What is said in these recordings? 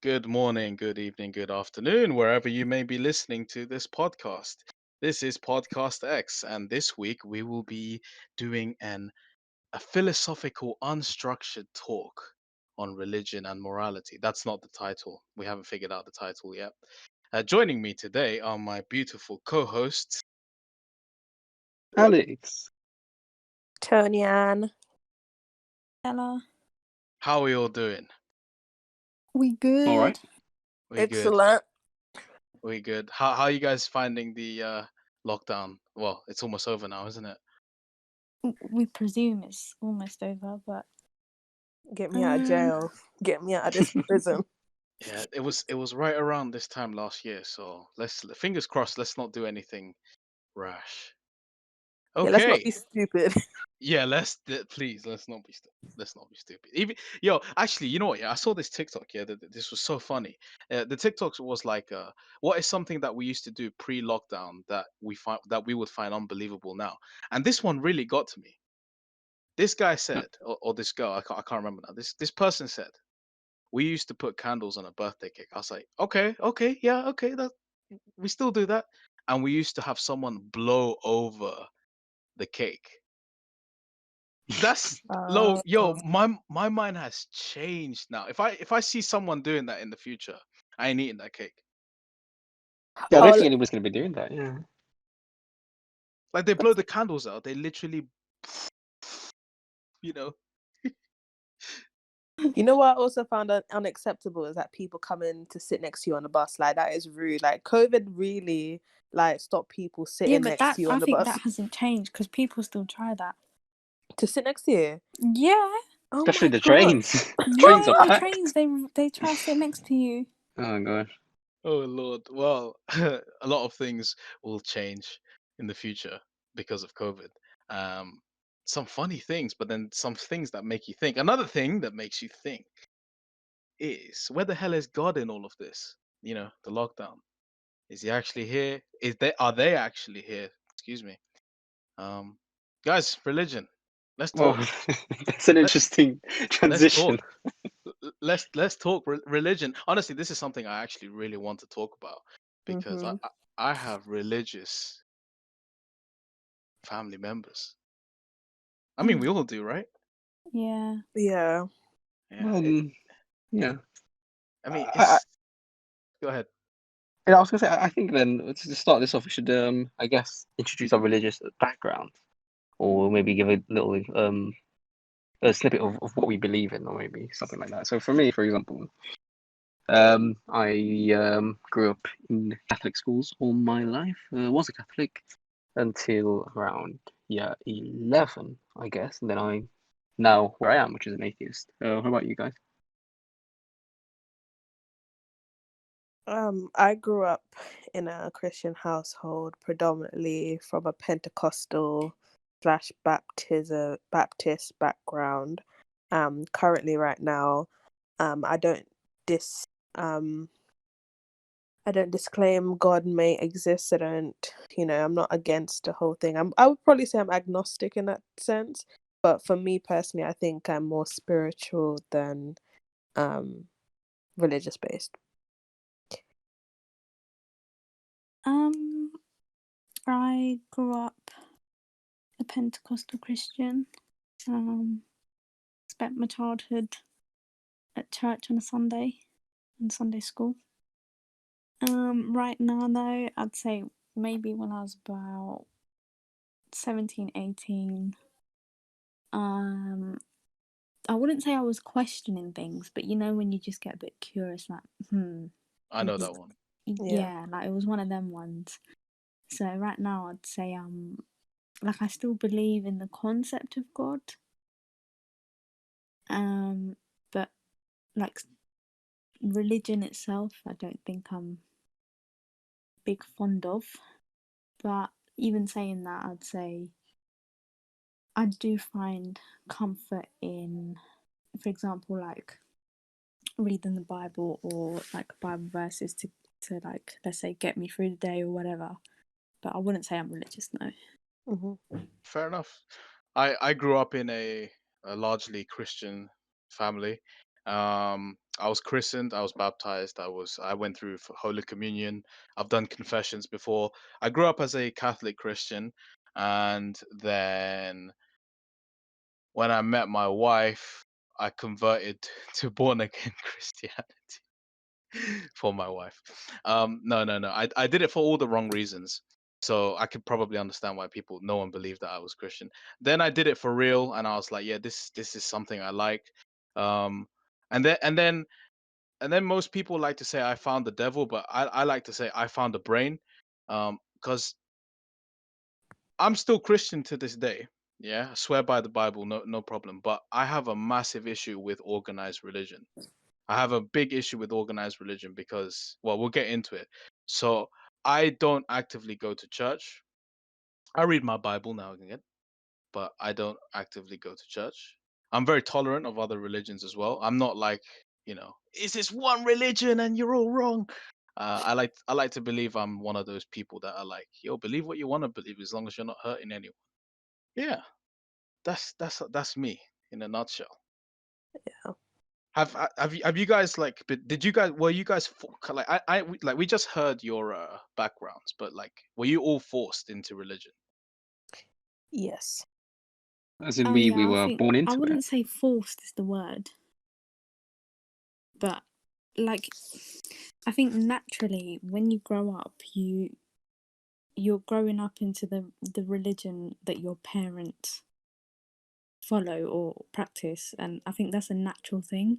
good morning, good evening, good afternoon, wherever you may be listening to this podcast. This is Podcast X, and this week we will be doing a philosophical, unstructured talk on religion and morality. That's not the title. We haven't figured out the title yet. Joining me today are my beautiful co-hosts. Alex. Tony Ann. Ella. How are you all doing? We good. All right. We good. Excellent. We good. How are you guys finding the lockdown? Well, it's almost over now, isn't it? We presume it's almost over, but Get me out of jail. Get me out of this prison. Yeah, it was right around this time last year, so let's fingers crossed. Let's not do anything rash. Yeah, let's not Okay. be stupid. Yeah, please let's not be stupid. Even actually, you know what? Yeah, I saw this TikTok. Yeah, this was so funny. The TikTok was like, what is something that we used to do pre-lockdown that we would find unbelievable now? And this one really got to me. This guy said, or this girl, I can't remember now. This person said, we used to put candles on a birthday cake. I was like, okay, yeah, okay, that we still do that. And we used to have someone blow over the cake. That's low, yo. My mind has changed now. If I see someone doing that in the future, I ain't eating that cake. Yeah, I don't think anyone's going to be doing that. Yeah. Like they blow the candles out. They literally, you know. You know what I also found unacceptable is that people come in to sit next to you on the bus. Like, that is rude. Like, COVID really stopped people sitting next to you on the bus. I think that hasn't changed because people still try that. To sit next to you? Yeah. Oh Especially my the God. trains. Yeah, Trains are the packed. trains, they try to sit next to you. Oh gosh. Oh Lord. Well, a lot of things will change in the future because of COVID. Some funny things, but then some things that make you think. Another thing that makes you think is, where the hell is God in all of this? You know, the lockdown. Is he actually here? Are they actually here? Excuse me. Guys, religion. Let's Well, talk. that's an Let- interesting Let's transition. talk. Let's talk religion. Honestly, this is something I actually really want to talk about because I have religious family members. I mean, we all do, right? Yeah. Yeah. Yeah. I mean, go ahead. Yeah, I was going to say, I think then to start this off, we should, I guess, introduce our religious background, or maybe give a little a snippet of what we believe in, or maybe something like that. So for me, for example, I grew up in Catholic schools all my life. Was a Catholic until around 11, I guess, and then I'm now where I am, which is an atheist. How about you guys? I grew up in a Christian household, predominantly from a Pentecostal / Baptist background. Currently, right now, I don't disclaim God may exist. I'm not against the whole thing. I would probably say I'm agnostic in that sense, but for me personally, I think I'm more spiritual than religious based. I grew up a Pentecostal Christian. Spent my childhood at church on a Sunday, in Sunday school. Right now, though, I'd say maybe when I was about 17, 18, I wouldn't say I was questioning things, but you know when you just get a bit curious, like, I know that one. Yeah, like it was one of them ones. So right now I'd say like I still believe in the concept of God. But like religion itself, I don't think I'm big fond of. But even saying that, I'd say I do find comfort in, for example, like reading the Bible or like Bible verses to like, let's say, get me through the day or whatever. But I wouldn't say I'm religious, no. Fair enough. I grew up in a largely Christian family. I was christened, I was baptized, I went through Holy Communion. I've done confessions before. I grew up as a Catholic Christian, and then when I met my wife, I converted to born again Christianity for my wife. No. I did it for all the wrong reasons. So I could probably understand why no one believed that I was Christian. Then I did it for real, and I was like, yeah, this is something I like. Um, and then most people like to say I found the devil, but I like to say I found the brain, because I'm still Christian to this day. Yeah, I swear by the Bible, no problem. But I have a massive issue with organized religion. I have a big issue with organized religion because, well, we'll get into it. So I don't actively go to church. I read my Bible now and again, but I don't actively go to church. I'm very tolerant of other religions as well. I'm not like, is this one religion and you're all wrong? I like to believe I'm one of those people that are like, yo, believe what you want to believe as long as you're not hurting anyone. Yeah, that's me in a nutshell. Yeah. Have you guys like did you guys were you guys like we just heard your backgrounds, but like were you all forced into religion? Yes. As in, Oh we yeah, I were think born I into it. wouldn't say forced is the word, but like I think naturally when you grow up, you're growing up into the religion that your parents follow or practice, and I think that's a natural thing.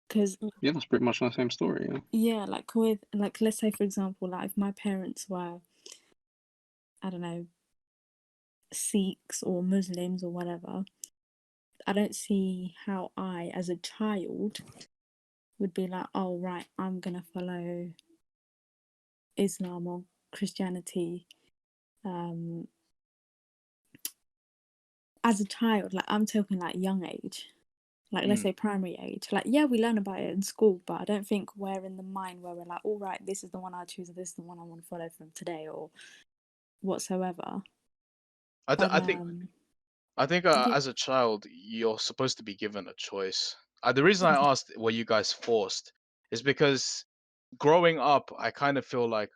Because Yeah, that's pretty much the same story. Yeah. like with like let's say for example, like if my parents were, I don't know, Sikhs or Muslims or whatever, I don't see how I as a child would be like, oh right, I'm gonna follow Islam or Christianity. As a child, like I'm talking like young age, like let's say primary age, like yeah, we learn about it in school, but I don't think we're in the mind where we're like, all right, this is the one I choose, or this is the one I want to follow from today or whatsoever. I, th- But I think I think yeah, as a child you're supposed to be given a choice. The reason I asked were you guys forced is because growing up I kind of feel like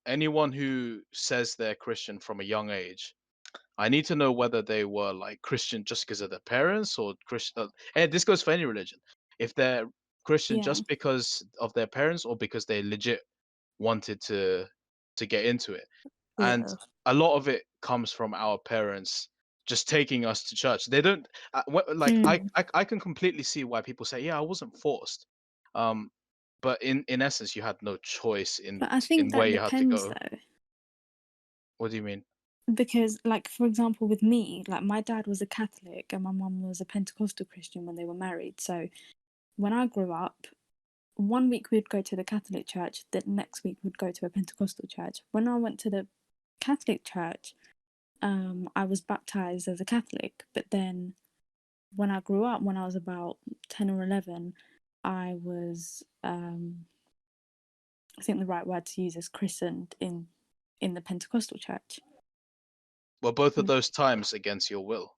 anyone who says they're Christian from a young age, I need to know whether they were like Christian just because of their parents or Christian. And this goes for any religion. If they're Christian yeah, just because of their parents or because they legit wanted to get into it. And Yeah. a lot of it comes from our parents just taking us to church. They don't like mm. I can completely see why people say, yeah, I wasn't forced. Um, but in essence, you had no choice But I in think where that you had to depends go. though, What do you mean? because like for example with me, like my dad was a Catholic and my mum was a Pentecostal Christian when they were married. So when I grew up, one week we'd go to the Catholic church, the next week we'd go to a Pentecostal church. When I went to the Catholic church, I was baptized as a Catholic, but then when I grew up, when I was about 10 or 11, I was, I think the right word to use is christened in the Pentecostal church. Were both of those times against your will?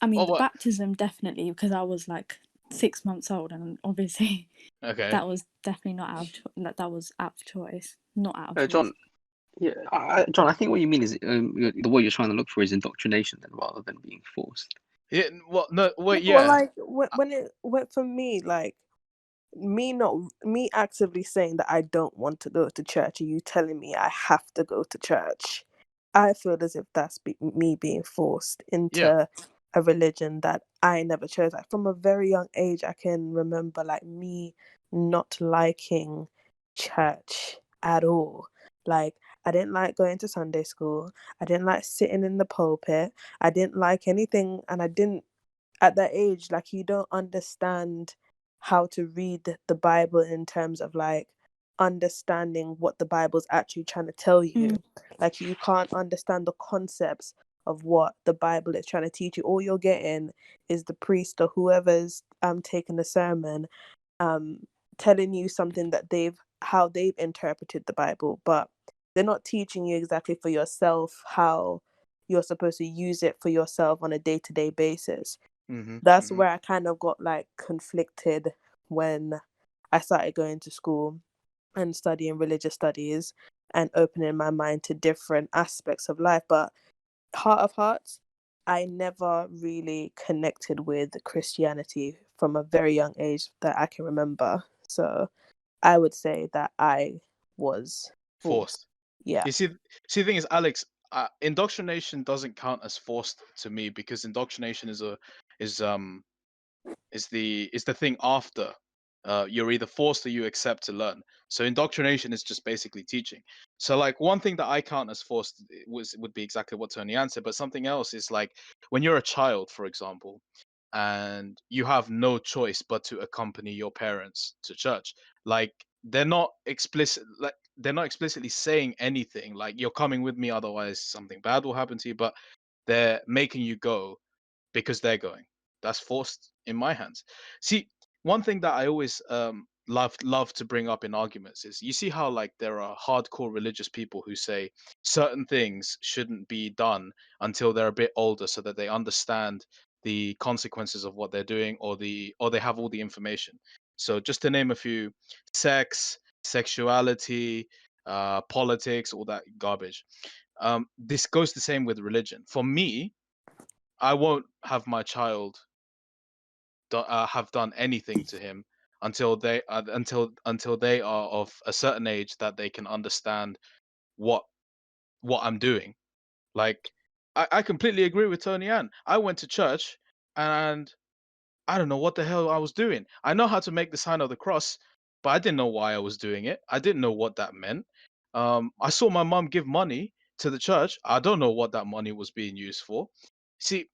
I mean, Oh, the what? baptism definitely, because I was like 6 months old, and obviously Okay. that was definitely not out of that was out of choice, not out of choice. John. Yeah, John. I think what you mean is the word you're trying to look for is indoctrination, then, rather than being forced. Yeah. Well, no. Wait. Well, Yeah. like when it went for me, like me actively saying that I don't want to go to church, and you telling me I have to go to church, I feel as if that's me being forced Yeah. into a religion that I never chose. Like from a very young age, I can remember like me not liking church at all. Like I didn't like going to Sunday school. I didn't like sitting in the pulpit. I didn't like anything, and I didn't at that age, like you don't understand how to read the Bible in terms of like understanding what the Bible's actually trying to tell you. Like you can't understand the concepts of what the Bible is trying to teach you. All you're getting is the priest or whoever's taking the sermon um telling you something that how they've interpreted the Bible, but they're not teaching you exactly for yourself how you're supposed to use it for yourself on a day-to-day basis. That's Mm-hmm. where I kind of got like conflicted when I started going to school and studying religious studies and opening my mind to different aspects of life. But heart of hearts, I never really connected with Christianity from a very young age that I can remember. So I would say that I was forced. Forced. Yeah. You see, the thing is, Alex, indoctrination doesn't count as forced to me because indoctrination is is the thing after you're either forced or you accept to learn. So indoctrination is just basically teaching. So like one thing that I count as forced would be exactly what Tony answered, but something else is like when you're a child, for example, and you have no choice but to accompany your parents to church. Like they're not explicitly saying anything like you're coming with me, otherwise something bad will happen to you, but they're making you go because they're going. That's forced in my hands. See, one thing that I always love to bring up in arguments is you see how like there are hardcore religious people who say certain things shouldn't be done until they're a bit older so that they understand the consequences of what they're doing or they have all the information. So just to name a few: sex, sexuality, politics, all that garbage. This goes the same with religion. For me, I won't have my child have done anything to him until they are of a certain age that they can understand what what I'm doing. Like I completely agree with Tony Ann. I went to church and I don't know what the hell I was doing. I know how to make the sign of the cross, but I didn't know why I was doing it. I didn't know what that meant. I saw my mom give money to the church. I don't know what that money was being used for. See,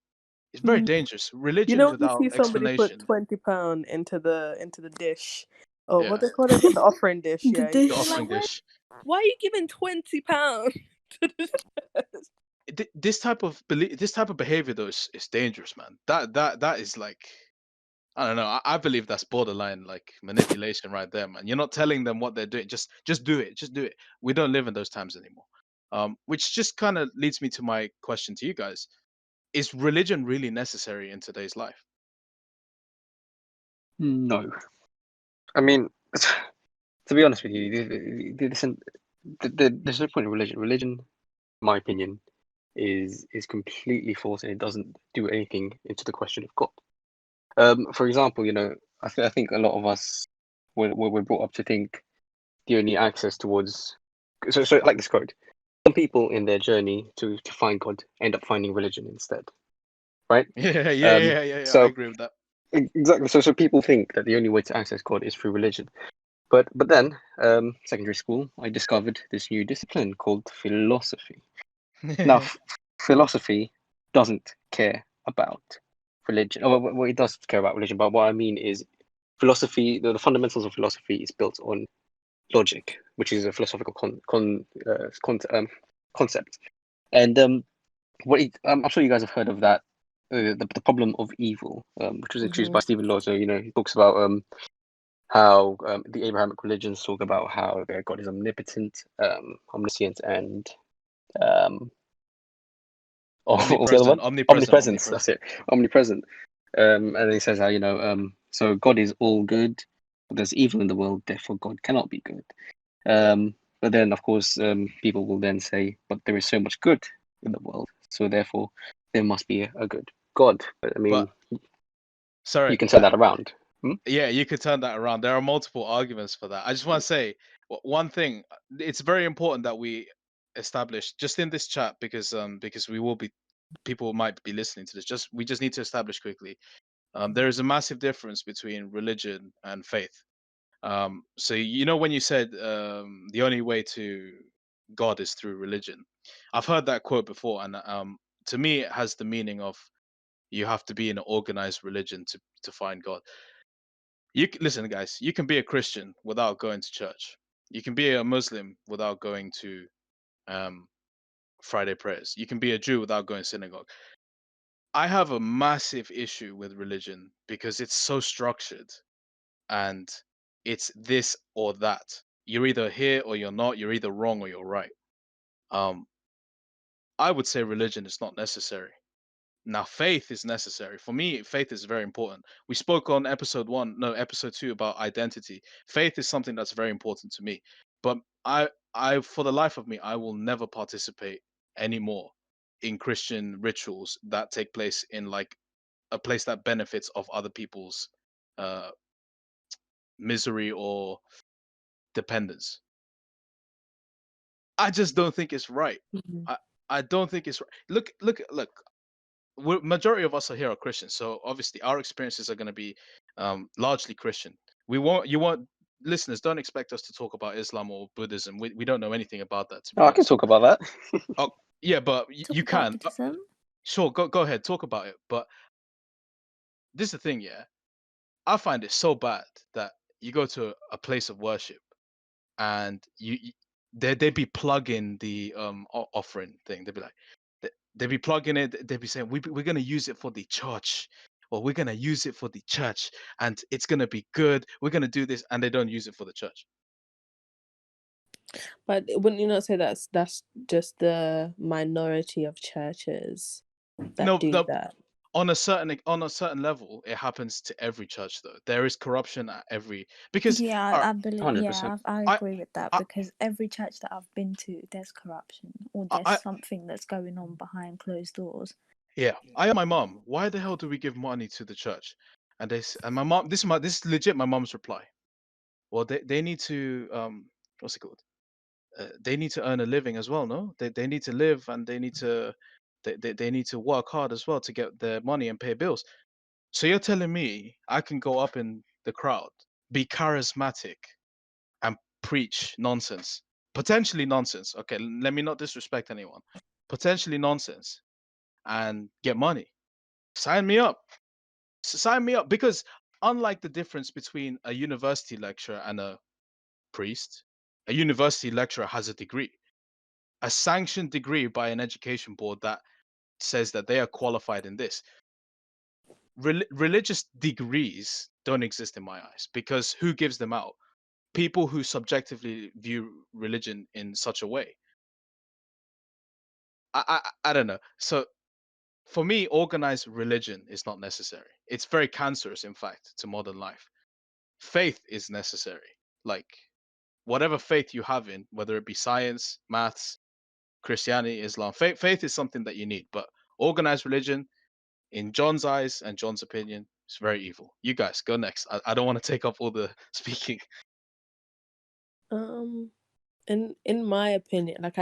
it's very Mm. dangerous. You Religion know, when you without see somebody put explanation. £20 into the dish, or what Yeah, they call it again, the offering dish. The Yeah, the you're dish. like, offering dish. why are you giving £20 to the church? This type of behavior though is dangerous, man. That is like I don't know. I believe that's borderline like manipulation right there, man. You're not telling them what they're doing. Just do it. Just do it. We don't live in those times anymore. Which just kind of leads me to my question to you guys: is religion really necessary in today's life? No, I mean, to be honest with you, there's no point in religion. Religion, in my opinion, is completely false and it doesn't do anything into the question of God. For example, I think a lot of us were brought up to think the only access towards so like this quote: some people in their journey to find God end up finding religion instead, right? Yeah. I So agree with that. exactly, so people think that the only way to access God is through religion. But then, secondary school, I discovered this new discipline called philosophy. Now, philosophy doesn't care about religion. Oh, well, it does care about religion, but what I mean is philosophy. The fundamentals of philosophy is built on logic, which is a philosophical concept. And I'm sure you guys have heard of that. The problem of evil, which was introduced by Stephen Law. So he talks about how the Abrahamic religions talk about how their God is omnipotent, omniscient, and what was the other one? Omnipresence. That's it. Omnipresent. And he says how so God is all good, but there's evil in the world, therefore God cannot be good. But then of course people will then say, but there is so much good in the world, so therefore there must be a good God. But I mean, But sorry, you can turn that around. yeah, you could turn that around. There are multiple arguments for that. I just want to say one thing. It's very important that we establish just in this chat because we will be people might be listening to this. We just need to establish quickly. There is a massive difference between religion and faith. So when you said the only way to God is through religion, I've heard that quote before, and to me it has the meaning of you have to be in an organized religion to find God. Listen, guys. You can be a Christian without going to church. You can be a Muslim without going to um, Friday prayers. You can be a Jew without going to synagogue. I have a massive issue with religion because it's so structured and it's this or that. You're either here or you're not. You're either wrong or you're right. Um, I would say religion is not necessary. Now, faith is necessary. For me, faith is very important. We spoke on episode 2 about identity. Faith is something that's very important to me. But for the life of me, I will never participate anymore in Christian rituals that take place in like a place that benefits of other people's uh, misery or dependence. I just don't think it's right. Mhm. I don't think it's right. Look. Majority of us are here are Christians, so obviously our experiences are going to be largely Christian. You want listeners don't expect us to talk about Islam or Buddhism. We don't know anything about that, to be Oh, I can honest. talk about that. Oh, yeah, but Talk you about can. Buddhism. Sure, go ahead, talk about it. But this is the thing, yeah. I find it so bad that you go to a place of worship and they be plugging the offering thing. They'd be like they'd be plugging it. They'd be saying we're gonna use it for the church, or we're gonna use it for the church, and it's gonna be good. We're gonna do this, and they don't use it for the church. But wouldn't you not say that's just the minority of churches that No, do no. that? On a certain level, it happens to every church though. There is corruption at every because Yeah, all right, I believe. 100%. Yeah, I I agree with that I because every church that I've been to, there's corruption or I, there's I something that's going on behind closed doors. yeah, I asked my mom, why the hell do we give money to the church? And my mom, this is legit my mom's reply. Well, they need to what's it called? They need to earn a living as well, no? They need to live and they need to work hard as well to get their money and pay bills. So you're telling me I can go up in the crowd, be charismatic, and preach nonsense, potentially nonsense. Okay, let me not disrespect anyone. Potentially nonsense and get money. Sign me up. Sign me up because unlike the difference between a university lecturer and a priest, a university lecturer has a degree, a sanctioned degree by an education board that says that they are qualified in this. Religious degrees don't exist in my eyes because who gives them out? People who subjectively view religion in such a way. I don't know. So for me, organized religion is not necessary. It's very cancerous, in fact, to modern life. Faith is necessary. Like whatever faith you have in, whether it be science, maths, Christianity, Islam, faith is something that you need. But organized religion, in John's eyes and John's opinion, is very evil. You guys go next. I don't want to take up all the speaking. Um, in my opinion, like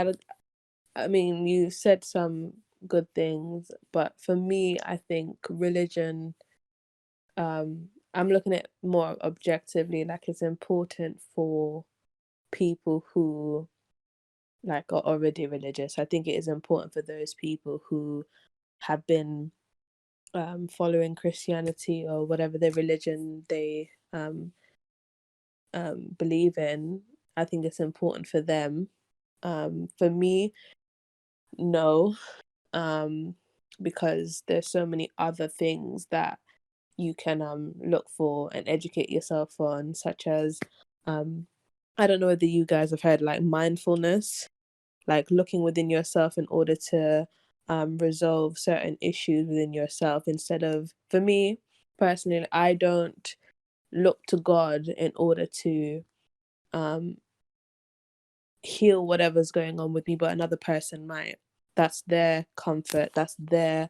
I mean, you said some good things, but for me, I think religion. I'm looking at it more objectively. Like it's important for people who like are already religious. I think it is important for those people who have been following Christianity or whatever their religion they believe in. I think it's important for them. For me, no, because there's so many other things that you can look for and educate yourself on, such as I don't know whether you guys have heard like mindfulness, like looking within yourself in order to resolve certain issues within yourself instead of, for me personally, I don't look to God in order to um, heal whatever's going on with me, but another person might. That's their comfort, that's their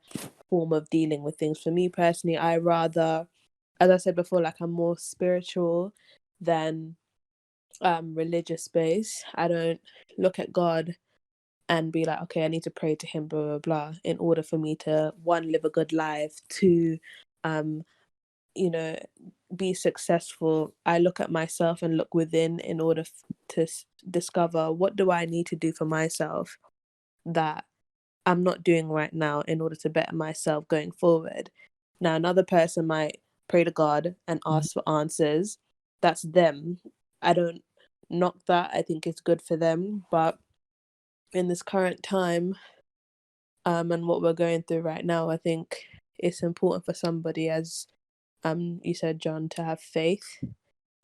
form of dealing with things. For me personally, I rather, as I said before, like I'm more spiritual than religious based. I don't look at God and be like, okay, I need to pray to him, blah blah blah, in order for me to one, live a good life, two, um, you know, be successful. I look at myself and look within in order to discover what do I need to do for myself that I'm not doing right now in order to better myself going forward. Now, another person might pray to God and ask for answers. That's them. I don't knock that. I think it's good for them. But in this current time, and what we're going through right now, I think it's important for somebody, as you said, John, to have faith.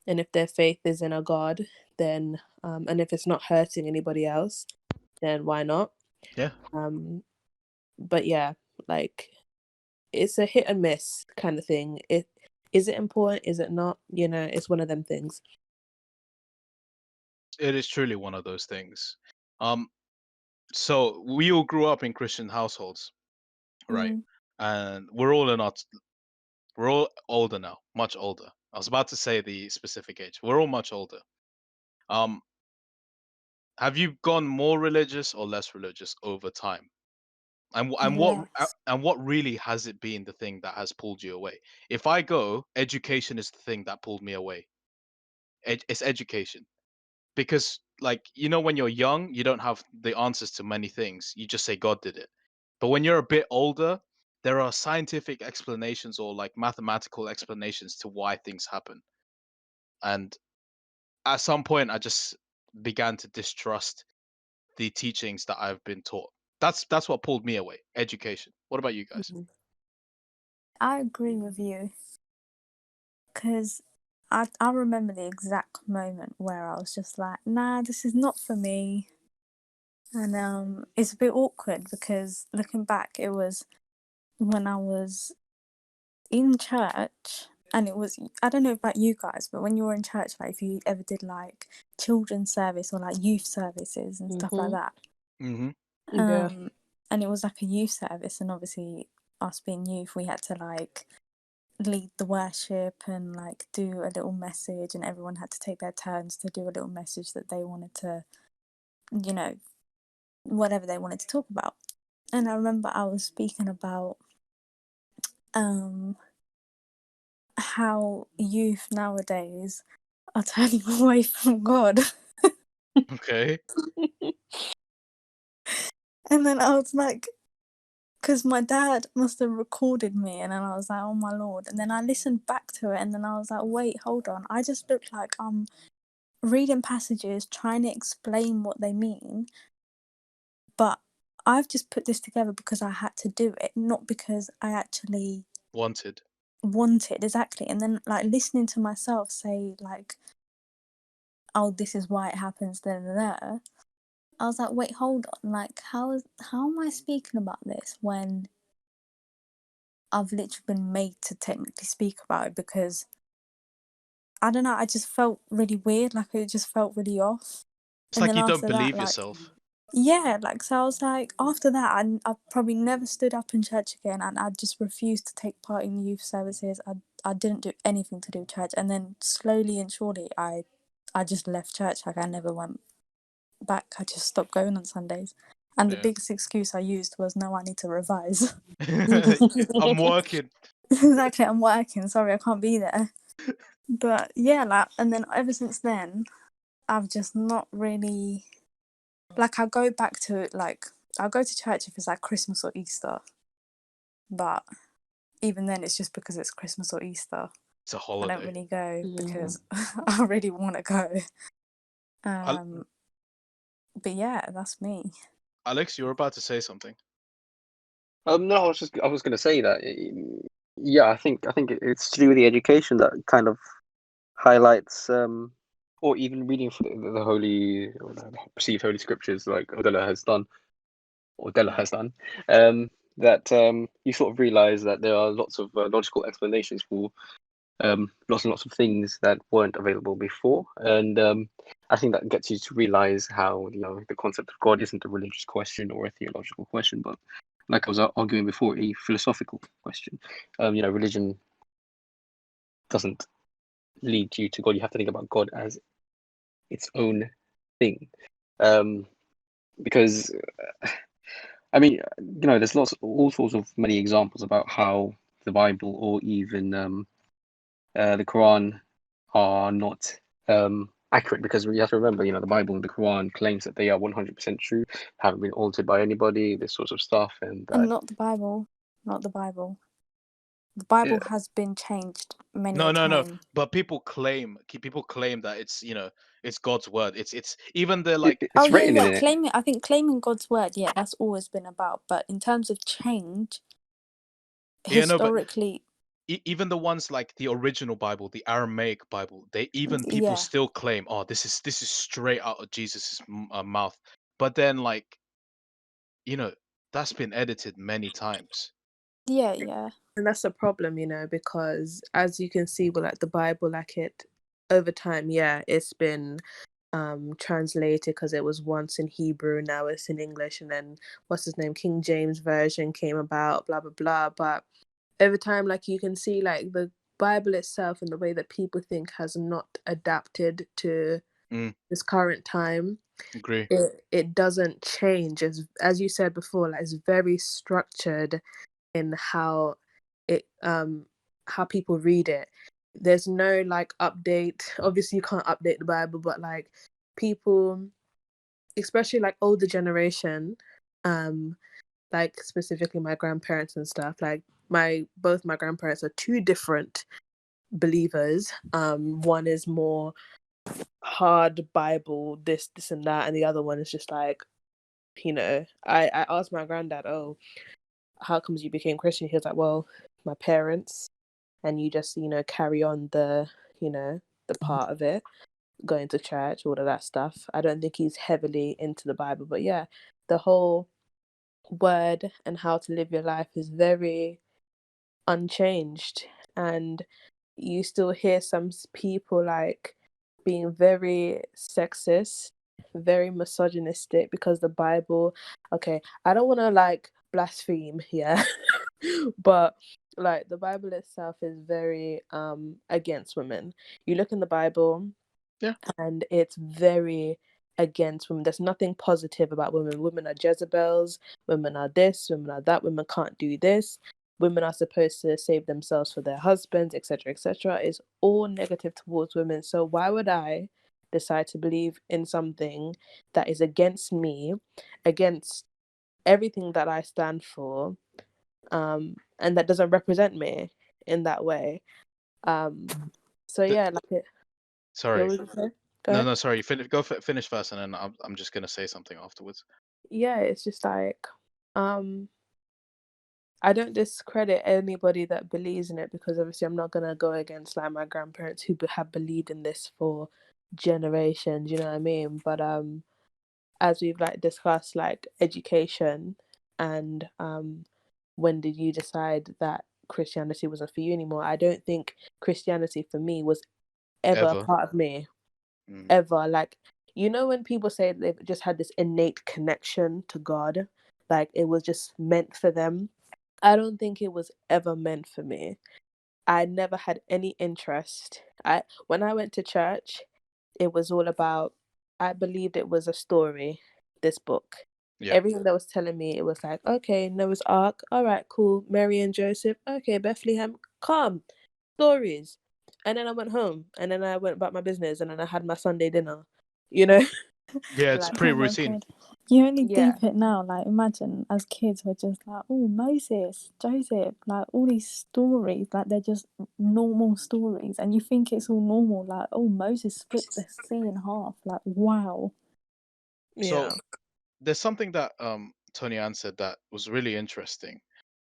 And if their faith is in a God, then and if it's not hurting anybody else, then why not? Yeah. But yeah, like it's a hit and miss kind of thing. Is it important? Is it not? You know, it's one of them things. It is truly one of those things. So we all grew up in Christian households, right? Mm. And we're all older now, much older. I was about to say the specific age. We're all much older. Um, have you gone more religious or less religious over time? Less. And what really has it been the thing that has pulled you away? If I go, education is the thing that pulled me away. It's education. Because like, you know, when you're young, you don't have the answers to many things. You just say God did it. But when you're a bit older, there are scientific explanations or like mathematical explanations to why things happen. And at some point I just began to distrust the teachings that I've been taught. That's what pulled me away. Education. What about you guys? Mhm. I agree with you because I remember the exact moment where I was just like, nah, this is not for me. And it's a bit awkward because looking back, it was when I was in church, and it was, I don't know about you guys, but when you were in church, like if you ever did like children's service or like youth services and stuff like Mhm. that, Mm-hmm. Yeah. and it was like a youth service, and obviously us being youth, we had to like lead the worship and like do a little message, and everyone had to take their turns to do a little message that they wanted to, you know, whatever they wanted to talk about. And I remember I was speaking about how youth nowadays are turning away from God. Okay. And then I was like, because my dad must have recorded me, and then I was like, oh my lord. And then I listened back to it, and then I was like, wait, hold on. I just look like I'm reading passages, trying to explain what they mean, but I've just put this together because I had to do it, not because I actually Wanted. wanted. Exactly. And then like listening to myself say like, oh, this is why it happens, there. I was like, wait, hold on. Like, how am I speaking about this when I've literally been made to technically speak about it? Because I don't know, I just felt really weird. Like, it just felt really off. It's And like then you don't after that, believe like, yourself. yeah, like, so I was like, after that, I probably never stood up in church again, and I just refused to take part in youth services. I didn't do anything to do with church, and then slowly and surely, I just left church. Like, I never went back. I just stopped going on Sundays. And the Yeah. biggest excuse I used was, no, I need to revise. I'm working. Exactly, I'm working. Sorry, I can't be there. But yeah, like, and then ever since then, I've just not really, like, I go back to like, I'll go to church if it's like Christmas or Easter. But even then, it's just because it's Christmas or Easter. It's a I don't holiday. really go Mm. because I really want to go. Al- But yeah, that's me. Alex, you were about to say something. No, I was going to say that. Yeah, I think it's to do with the education that kind of highlights, or even reading from the holy, or the perceived holy scriptures, like Della has done, that you sort of realize that there are lots of logical explanations for lots and lots of things that weren't available before, and I think that gets you to realize how the concept of God isn't a religious question or a theological question, but like I was arguing before, a philosophical question. Religion doesn't lead you to God. You have to think about God as its own thing, because I mean, there's all sorts of many examples about how the Bible or even the Quran are not accurate, because you have to remember, the Bible and the Quran claims that they are 100% true, haven't been altered by anybody, this sort of stuff, and And that not the Bible. Not the Bible. The Bible has been changed many No, a no, no. time. But people claim that it's God's word. It's even the it, like. Oh it's yeah, written in yeah. it. I think claiming God's word, yeah, that's always been about. But in terms of change, Yeah, no, but historically, even the ones like the original Bible, the Aramaic Bible, even people yeah, still claim, oh, this is straight out of Jesus's mouth. But then like, you know, that's been edited many times. yeah, yeah. And that's a problem, because as you can see with like the Bible, like it over time, yeah, it's been translated because it was once in Hebrew, now it's in English, and then what's his name, King James version came about, blah blah blah. But over time, like you can see, like the Bible itself and the way that people think has not adapted to Mm, this current time. agree. It doesn't change, as you said before, like it's very structured in how people read it. There's no like update. Obviously you can't update the Bible, but like people, especially like older generation, like specifically my grandparents and stuff, like both my grandparents are two different believers. One is more hard Bible, this and that, and the other one is just like, I asked my granddad, oh, how comes you became Christian? He was like, well, my parents, and you just, carry on the part of it, going to church, all of that stuff. I don't think he's heavily into the Bible, but yeah, the whole word and how to live your life is very unchanged. And you still hear some people like being very sexist, very misogynistic, because the Bible, okay, I don't want to like blaspheme, yeah, but like the Bible itself is very against women. You look in the Bible, Yeah. and it's very against women. There's nothing positive about women. Women are Jezebels, women are this, women are that, women can't do this, women are supposed to save themselves for their husbands, etc., etc. It's all negative towards women. So why would I decide to believe in something that is against me, against everything that I stand for, and that doesn't represent me in that way? So The, yeah, like it. Yeah, sorry. what did you say? Go No, ahead. no, sorry. Finish first, and then I'm just gonna say something afterwards. Yeah, it's just like, um I don't discredit anybody that believes in it, because obviously I'm not gonna go against like my grandparents who have believed in this for generations, you know what I mean? But as we've like discussed, like education, and when did you decide that Christianity wasn't for you anymore? I don't think Christianity for me was ever a Ever. part of me, Mm. ever. Like, when people say they've just had this innate connection to God, like it was just meant for them. I don't think it was ever meant for me. I never had any interest. When I went to church, it was all about, I believed it was a story, this book. Yeah. Everything that was telling me, it was like, okay, Noah's Ark, all right, cool. Mary and Joseph, okay, Bethlehem, calm, stories. And then I went home, and then I went about my business, and then I had my Sunday dinner, you know? Yeah, it's Like, pretty Oh my routine. god. You only yeah, deep it now, like imagine as kids we're just like, oh Moses, Joseph, like all these stories, like they're just normal stories and you think it's all normal, like, oh Moses split the sea in half, like wow. So yeah, there's something that Tony Ann said that was really interesting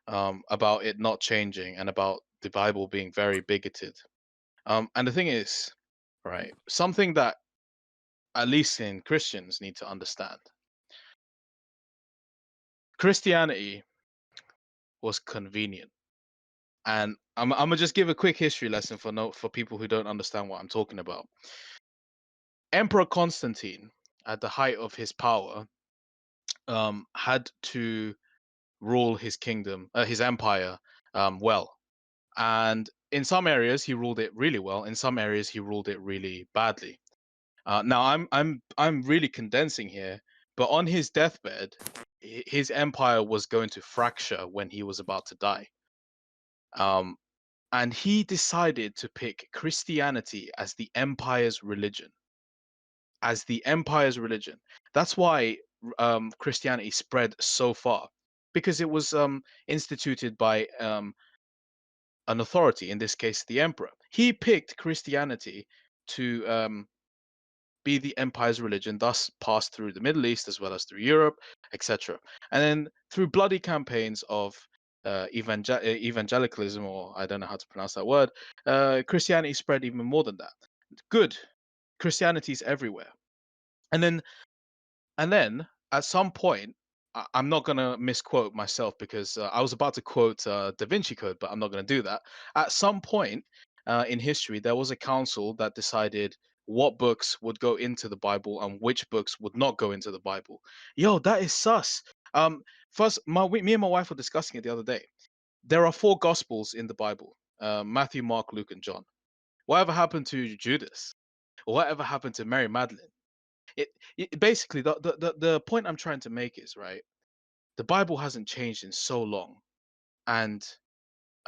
about it not changing and about the Bible being very bigoted. And the thing is, right, something that at least in Christians need to understand. Christianity was convenient. And I'm gonna just give a quick history lesson for people who don't understand what I'm talking about. Emperor Constantine, at the height of his power, had to rule his kingdom, his empire, well. And in some areas he ruled it really well. In some areas he ruled it really badly. Now I'm really condensing here, but on his deathbed, his empire was going to fracture when he was about to die. Um, and he decided to pick Christianity as the empire's religion. As the empire's religion. That's why Christianity spread so far, because it was instituted by an authority, in this case, the emperor. He picked Christianity to be the empire's religion, thus passed through the Middle East as well as through Europe, etc. And then through bloody campaigns of evangelicalism, or I don't know how to pronounce that word, Christianity spread even more than that. Good. Christianity is everywhere. And then at some point, I'm not gonna misquote myself because I was about to quote Da Vinci Code, but I'm not gonna do that. At some point in history, there was a council that decided what books would go into the Bible and which books would not go into the Bible. Yo, that is sus. Um, First, me and my wife were discussing it the other day. There are 4 Gospels in the Bible: Matthew, Mark, Luke, and John. Whatever happened to Judas? Whatever happened to Mary Magdalene? It basically the point I'm trying to make is, right, the Bible hasn't changed in so long, and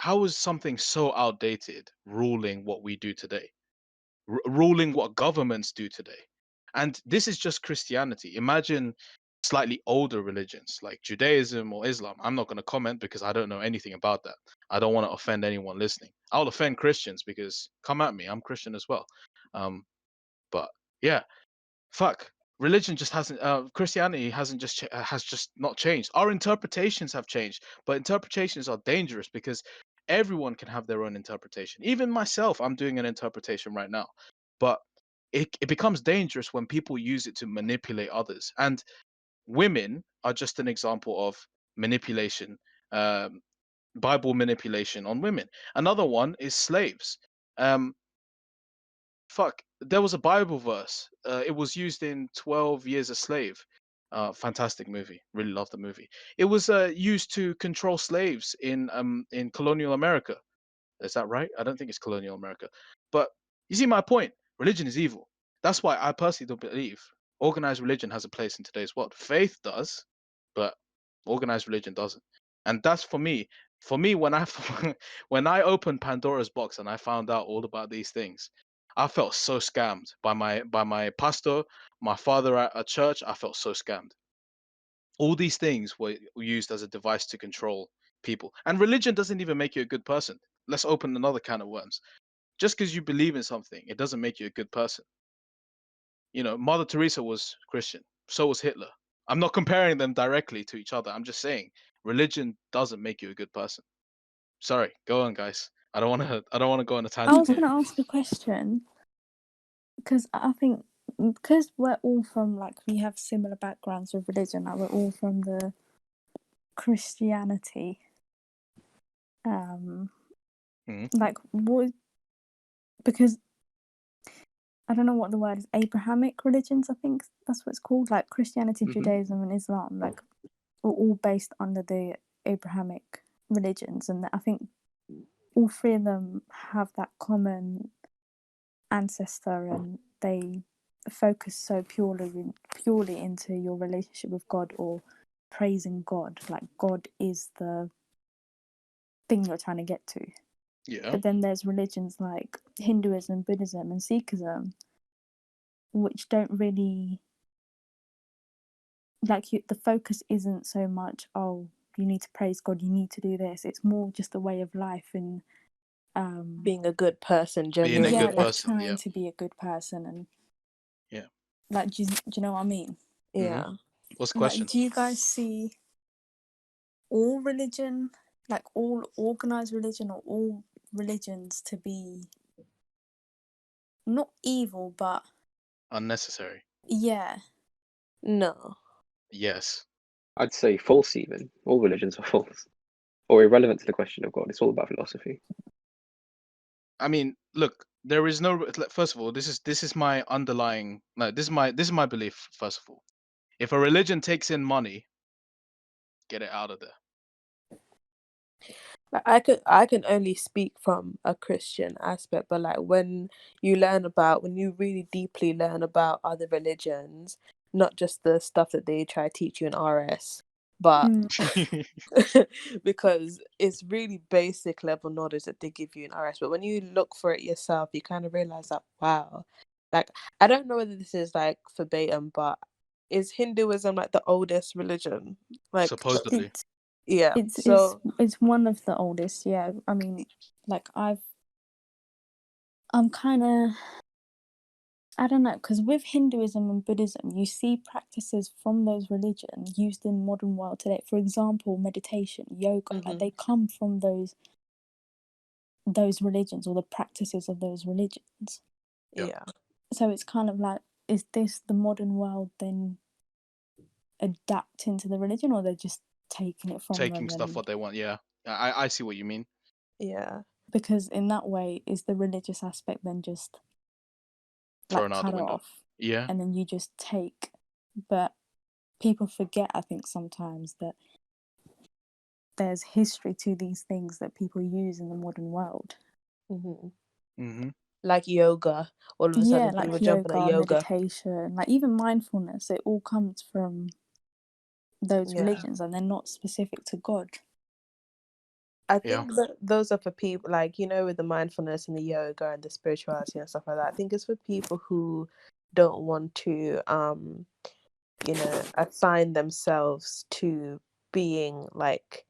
how is something so outdated ruling what we do today, ruling what governments do today? And this is just Christianity. Imagine slightly older religions like Judaism or Islam. I'm not going to comment because I don't know anything about that. I don't want to offend anyone listening. I'll offend Christians because come at me, I'm Christian as well. But yeah, fuck, religion just hasn't Christianity hasn't just has just not changed. Our interpretations have changed, but interpretations are dangerous because everyone can have their own interpretation. Even myself, I'm doing an interpretation right now, but it becomes dangerous when people use it to manipulate others, and women are just an example of manipulation, um, Bible manipulation on women. Another one is slaves. um Fuck, there was a Bible verse. It was used in 12 Years a Slave. Fantastic movie. Really love the movie. It was used to control slaves in colonial America. Is that right? I don't think it's colonial America. But you see my point. Religion is evil. That's why I personally don't believe organized religion has a place in today's world. Faith does, but organized religion doesn't. And that's for me. For me, when I when I opened Pandora's box and I found out all about these things, I felt so scammed by my pastor, my father at church. I felt so scammed. All these things were used as a device to control people. And religion doesn't even make you a good person. Let's open another can of worms. Just because you believe in something, it doesn't make you a good person. You know, Mother Teresa was Christian. So was Hitler. I'm not comparing them directly to each other. I'm just saying religion doesn't make you a good person. Sorry, go on, guys. I don't want to. I don't want to go on a I tangent was here. going to ask a question because I think because we're all from like we have similar backgrounds with religion, like we're all from the Christianity. Like what? Because I don't know what the word is. Abrahamic religions, I think that's what it's called. Like Christianity, Judaism, and Islam, like are all based under the Abrahamic religions, and I think all 3 of them have that common ancestor, and they focus so purely into your relationship with God or praising God. Like God is the thing you're trying to get to. Yeah. But then there's religions like Hinduism, Buddhism, and Sikhism, which don't really like you. The focus isn't so much, oh, you need to praise God, you need to do this. It's more just a way of life and Being a good person, Being a genuinely. good like person. trying Yeah. to be a good person and Yeah. like do you know what I mean? Yeah. What's the Like, question? do you guys see all religion, like all organized religion or all religions, to be not evil, but Unnecessary. yeah, No. Yes. I'd say false even. All religions are false. Or irrelevant to the question of God. It's all about philosophy. I mean, look, there is no. First of all, this is my underlying. No, this is my belief. First of all, if a religion takes in money, get it out of there. Like, I can only speak from a Christian aspect, but like when you really deeply learn about other religions, not just the stuff that they try to teach you in RS, but because it's really basic level knowledge that they give you in RS. But when you look for it yourself, you kind of realize that, wow, like I don't know whether this is like verbatim, but is Hinduism like the oldest religion? Like, Supposedly. yeah. it's So it's one of the oldest. Yeah, I mean, like I'm kind of, I don't know, because with Hinduism and Buddhism, you see practices from those religions used in modern world today. For example, meditation, yoga, like they come from those religions or the practices of those religions. Yeah. yeah. So it's kind of like, is this the modern world then adapt into the religion, or they're just taking it from Taking them. stuff And what they want. Yeah, I see what you mean. Yeah. because in that way, is the religious aspect then just like Thrown out the cut window. off, Yeah. and then you just take? But people forget, I think, sometimes that there's history to these things that people use in the modern world. Hmm. Mm-hmm. Like yoga. All of a Yeah, sudden, like people jumping at yoga, yoga. meditation, like even mindfulness. It all comes from those Yeah. religions, and they're not specific to God. I Yeah. think that those are for people, like, with the mindfulness and the yoga and the spirituality and stuff like that. I think it's for people who don't want to, assign themselves to being like,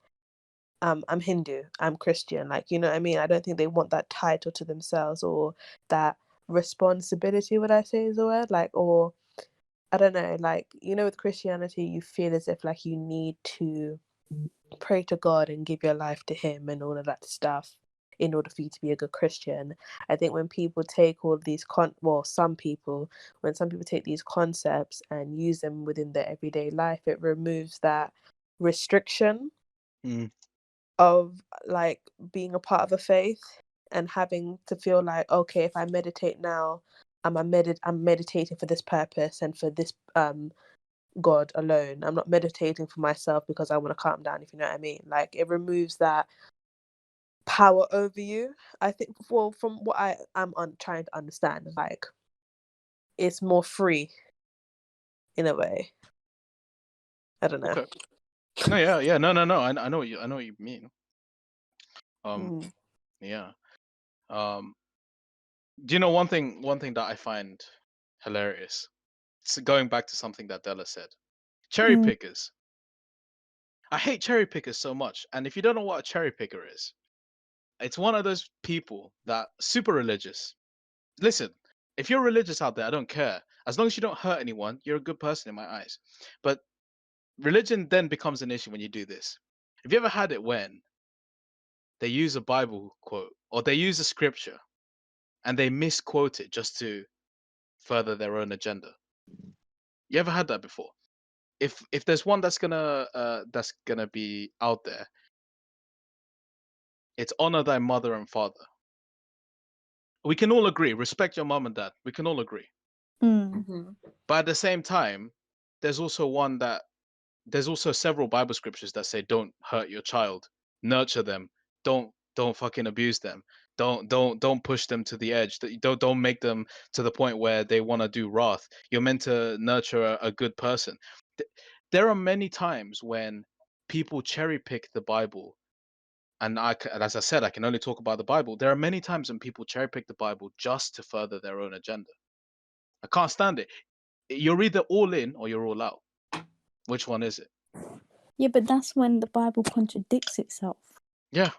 I'm Hindu, I'm Christian, like, you know what I mean? I don't think they want that title to themselves, or that responsibility, would I say is the word? Like, or I don't know, like, with Christianity, you feel as if like you need to pray to God and give your life to Him and all of that stuff in order for you to be a good Christian. I think when people take all of these some people take these concepts and use them within their everyday life, it removes that restriction Mm. of like being a part of a faith and having to feel like, okay, if I meditate now, I'm meditating for this purpose and for this God alone. I'm not meditating for myself because I want to calm down, if you know what I mean. Like, it removes that power over you. I think, well, from what I'm trying to understand, like, it's more free in a way. I don't know. Okay. No, yeah. No. I know what you mean. Mm. Yeah. Do you know one thing? One thing that I find hilarious. It's going back to something that Della said. Cherry Mm. pickers. I hate cherry pickers so much. And if you don't know what a cherry picker is, it's one of those people that super religious. Listen, if you're religious out there, I don't care. As long as you don't hurt anyone, you're a good person in my eyes. But religion then becomes an issue when you do this. Have you ever had it when they use a Bible quote or they use a scripture and they misquote it just to further their own agenda? You ever had that before? If there's one that's gonna be out there, it's honor thy mother and father. We can all agree, respect your mom and dad. We can all agree. Mm. Mm-hmm. But at the same time, there's also one that there's also several Bible scriptures that say don't hurt your child, nurture them, don't fucking abuse them, don't push them to the edge, don't make them to the point where they want to do wrath. You're meant to nurture a good person. There are many times when people cherry pick the Bible, and as I said, I can only talk about the Bible. There are many times when people cherry pick the Bible just to further their own agenda. I can't stand it. You're either all in or you're all out. Which one is it? Yeah, but that's when the Bible contradicts itself. Yeah.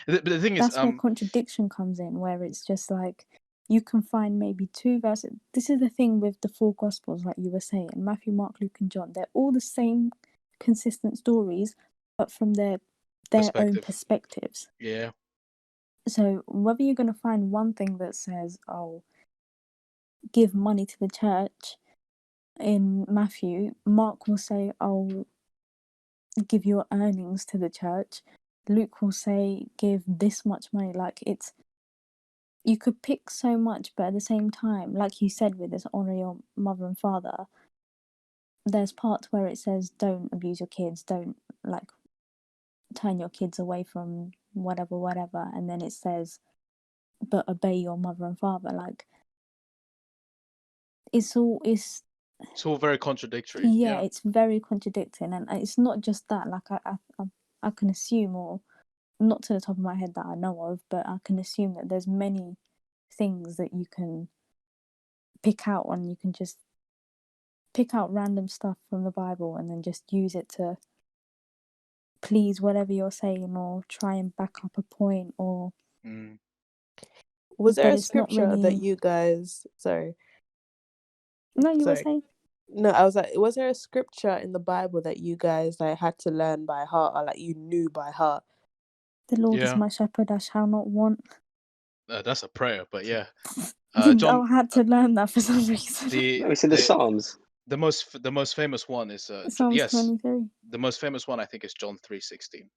But the thing is, That's where contradiction comes in, where it's just like you can find maybe two verses. This is the thing with the four Gospels, like you were saying, Matthew, Mark, Luke, and John. They're all the same consistent stories, but from their own perspective. perspectives. Yeah. So whether you're going to find one thing that says, oh, give money to the church in Matthew, Mark will say, oh, give your earnings to the church. Luke will say, give this much money. Like, it's, you could pick so much, but at the same time, like you said with this honor your mother and father, there's parts where it says don't abuse your kids, don't like turn your kids away from whatever, and then it says but obey your mother and father. Like, it's all very contradictory. yeah, Yeah. it's very contradicting, and it's not just that. Like, I can assume, or not to the top of my head that I know of, but I can assume that there's many things that you can pick out, and you can just pick out random stuff from the Bible and then just use it to please whatever you're saying, or try and back up a point, or Mm. Was there but a it's not scripture that really. you guys? No, you were Sorry. saying No, I was like, was there a scripture in the Bible that you guys like had to learn by heart, or like you knew by heart? the Lord is Yeah. my shepherd; I shall not want. That's a prayer, but yeah. I John, had to learn that for some reason. the No, it's in the the Psalms. the most famous one is Psalms yes, 23. the most famous one I think is John 3:16.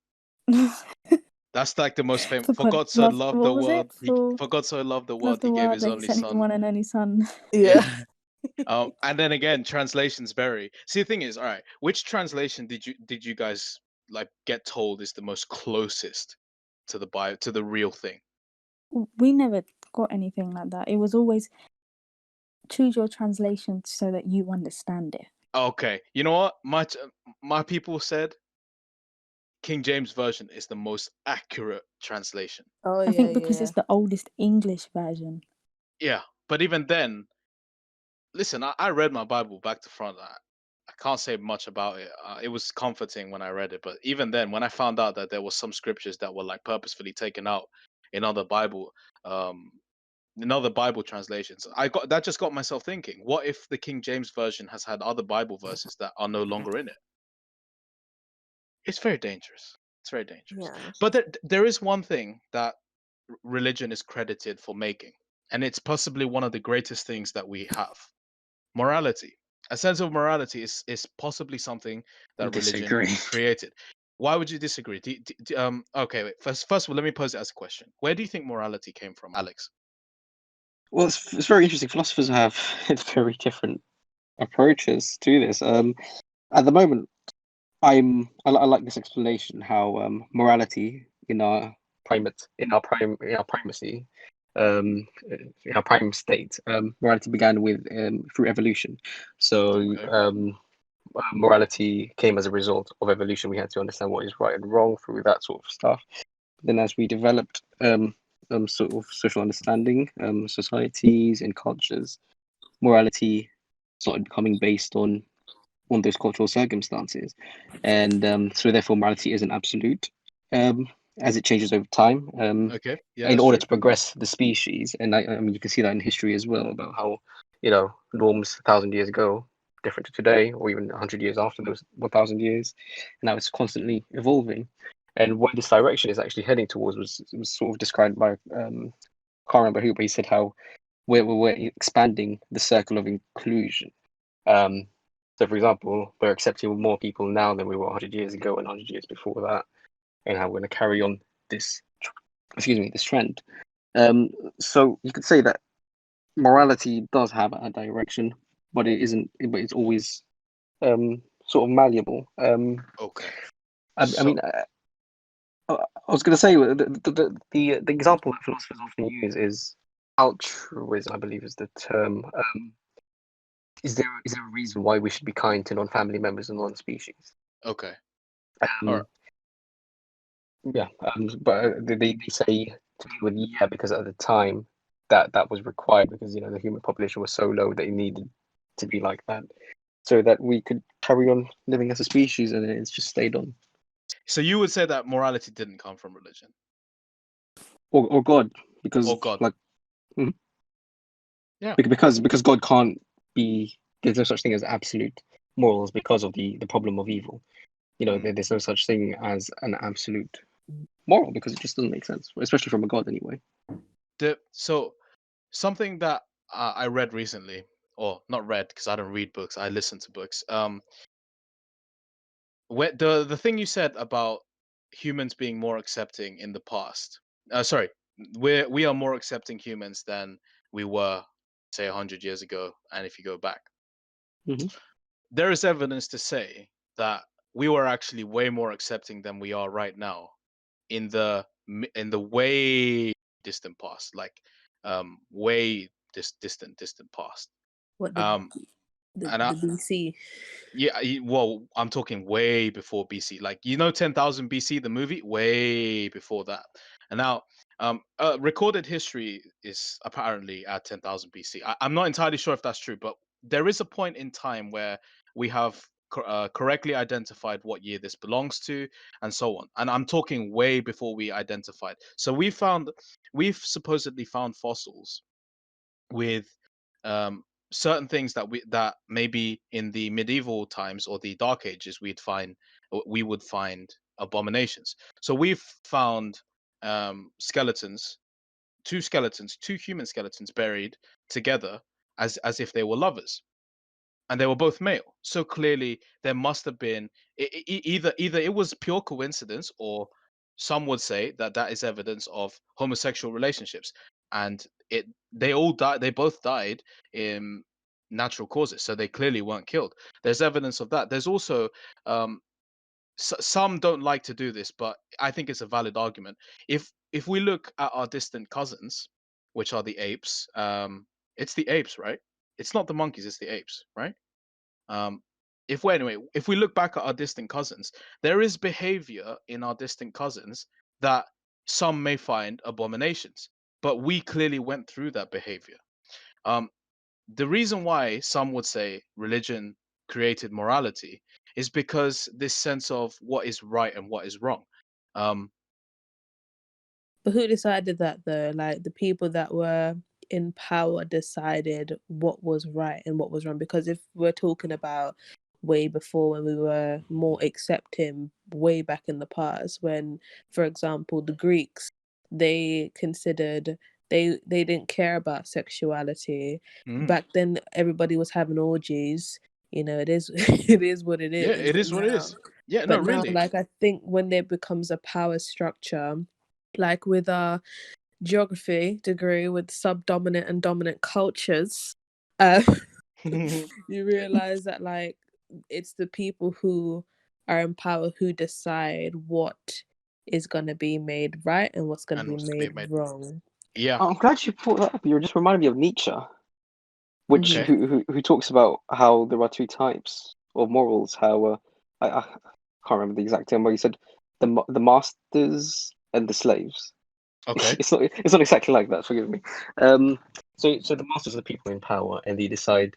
That's like the most famous. For For God so love, loved the what was it? world, for God so loved the Love world, the he gave world his that he only sent his son. one and only son. Yeah. Yeah. And then again, translations vary. See, the thing is, all right, which translation did you guys like get told is the most closest to the Bible, to the real thing? We never got anything like that. It was always choose your translation so that you understand it. Okay, you know what? My people said King James version is the most accurate translation. Oh I yeah, think because yeah. it's the oldest English version. Yeah, but even then, listen, I read my Bible back to front. I can't say much about it. It was comforting when I read it, but even then, when I found out that there was some scriptures that were like purposefully taken out in other Bible, um, in other Bible translations, that just got myself thinking. What if the King James version has had other Bible verses that are no longer in it? It's very dangerous. It's very dangerous. Yeah. But there is one thing that religion is credited for making, and it's possibly one of the greatest things that we have. Morality. A sense of morality is possibly something that religion Disagree. created. Why would you disagree? Okay, wait. First of all, let me pose it as a question. Where do you think morality came from, Alex? Well, it's very interesting. Philosophers have very different approaches to this. At the moment, I like this explanation how morality in our primacy, um, in our prime state, morality began with through evolution. So Okay. morality came as a result of evolution. We had to understand what is right and wrong through that sort of stuff. Then, as we developed sort of social understanding, societies and cultures, morality started becoming based on those cultural circumstances, and so therefore morality isn't absolute, um, as it changes over time. Okay. Yeah, In that's order true. to progress the species, and I mean you can see that in history as well about how norms 1,000 years ago different to today, or even 100 years after those 1,000 years, and now it's constantly evolving. And where this direction is actually heading towards was sort of described by can't remember who, but he said how we're expanding the circle of inclusion. Um, so, for example, we're accepting more people now than we were 100 years ago and 100 years before that, and how we're going to carry on this, this trend. So you could say that morality does have a direction, but it isn't. But it's always sort of malleable. Okay. I mean, So I was going to say the example that philosophers often use is altruism. I believe is the term. Is there a reason why we should be kind to non-family members and non-species? okay. All right. Um, yeah, but they say to me with yeah because at the time that was required because the human population was so low that it needed to be like that so that we could carry on living as a species, and it's just stayed on. So you would say that morality didn't come from religion Or God, because or God? like Yeah. because God can't be. There's no such thing as absolute morals because of the problem of evil. Mm. There's no such thing as an absolute moral because it just doesn't make sense, especially from a God anyway. So something that I read recently, or not read because I don't read books. I listen to books. Where the thing you said about humans being more accepting in the past. Sorry, we are more accepting humans than we were, say, 100 years ago. And if you go back, Hmm. there is evidence to say that we were actually way more accepting than we are right now in the way distant past, like way distant past. What Um, and the BC? Yeah, well, I'm talking way before BC. Like 10,000 BC, the movie, way before that. And now, recorded history is apparently at 10,000 BC. I'm not entirely sure if that's true, but there is a point in time where we have correctly identified what year this belongs to, and so on. And I'm talking way before we identified. So we've supposedly found fossils with certain things that maybe in the medieval times or the dark ages we would find abominations. So we've found skeletons, two human skeletons buried together as if they were lovers. and they were both male. So clearly, there must have been either it was pure coincidence, or some would say that that is evidence of homosexual relationships, and they all died. They both died in natural causes, so they clearly weren't killed. There's evidence of that. There's also um, some don't like to do this, but I think it's a valid argument. If we look at our distant cousins, which are the apes, it's the apes, right? It's not the monkeys, it's the apes, right? Um, if we look back at our distant cousins, there is behavior in our distant cousins that some may find abominations, but we clearly went through that behavior. Um, the reason why some would say religion created morality is because this sense of what is right and what is wrong. Um, But who decided that though? Like the people that were in power decided what was right and what was wrong. Because if we're talking about way before, when we were more accepting, way back in the past, when, for example, the Greeks, they considered, they didn't care about sexuality. mm, Back then everybody was having orgies. It is it is what it yeah, is. it But is what it now, is. Yeah, no, really. like, I think when there becomes a power structure, like with our geography degree with subdominant and dominant cultures, uh, you realize that, like, it's the people who are in power who decide what is going to be made right and what's going to And be what's to be made made. wrong. Yeah. I'm glad you brought that up. You just reminded me of Nietzsche, which Okay. who talks about how there are two types of morals. How I can't remember the exact term, but he said the masters and the slaves. Okay. It's not exactly like that. Forgive me. So the masters are the people in power, and they decide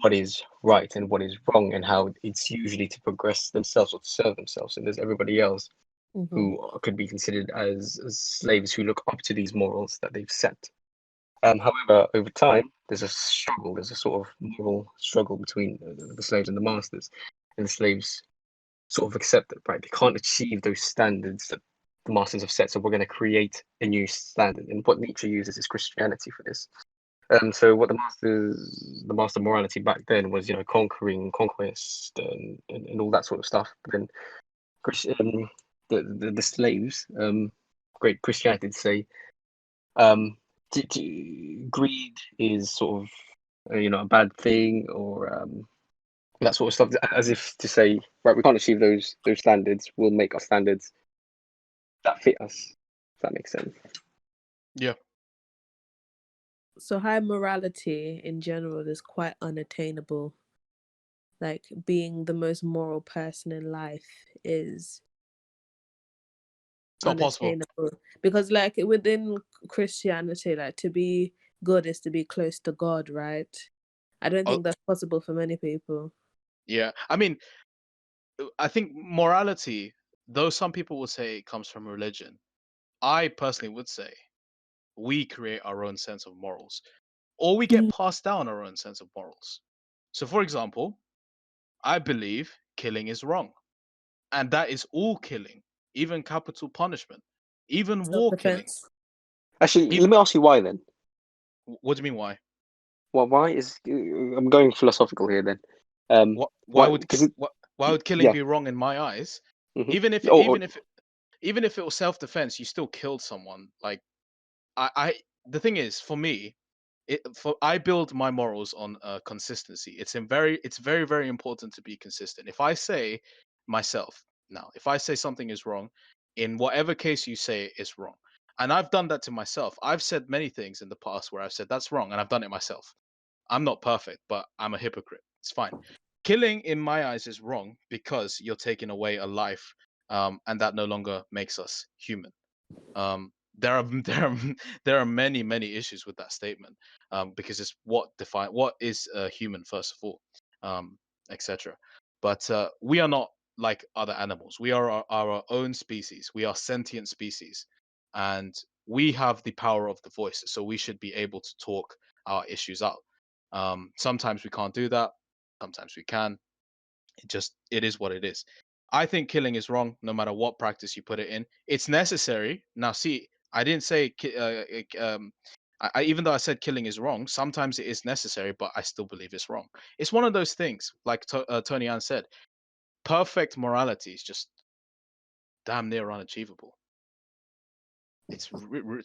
what is right and what is wrong, and how it's usually to progress themselves or to serve themselves. And there's everybody else Mm-hmm. who could be considered as slaves who look up to these morals that they've set. However, over time, there's a struggle. There's a sort of moral struggle between the slaves and the masters, and the slaves sort of accept that, right, they can't achieve those standards that the masters have set, so we're going to create a new standard. And what Nietzsche uses is Christianity for this. So what the master morality back then was, conquering, conquest, and all that sort of stuff. But then the slaves, great Christianity to say, um, greed is sort of a bad thing, or that sort of stuff, as if to say, right, we can't achieve those standards. We'll make our standards that fit us. If that makes sense. Yeah. So high morality in general is quite unattainable. Like, being the most moral person in life is Not possible. unattainable, because, like, within Christianity, like, to be good is to be close to God, right? I don't Oh, think that's possible for many people. yeah. I mean, I think morality, though some people would say it comes from religion, I personally would say we create our own sense of morals, or we get Mm. passed down our own sense of morals. So, for example, I believe killing is wrong, and that is all killing, even capital punishment, even war killing. Self-defense. Actually, Ev- let me ask you why then. What do you mean why? Well, why is I'm going philosophical here then? What? Why? Because Why would killing yeah. be wrong in my eyes? Hmm. Even if Or, even if it was self-defense, you still killed someone. Like I the thing is, for me, I build my morals on consistency. It's very very important to be consistent. If I say myself now, if I say something is wrong, in whatever case you say it's wrong, and I've done that to myself. I've said many things in the past where I've said that's wrong, and I've done it myself. I'm not perfect, but I'm a hypocrite. It's fine. Killing, in my eyes, is wrong because you're taking away a life, and that no longer makes us human. There are there are many many issues with that statement, because it's what is a human first of all, etc. But we are not like other animals. We are our own species. We are sentient species, and we have the power of the voice. So we should be able to talk our issues out. Sometimes we can't do that. Sometimes we can. It is what it is. I think killing is wrong no matter what practice you put it in. It's necessary. Now see, I didn't say Even though I said killing is wrong, sometimes it is necessary, but I still believe it's wrong. It's one of those things, like Tony Ann said, perfect morality is just damn near unachievable. It's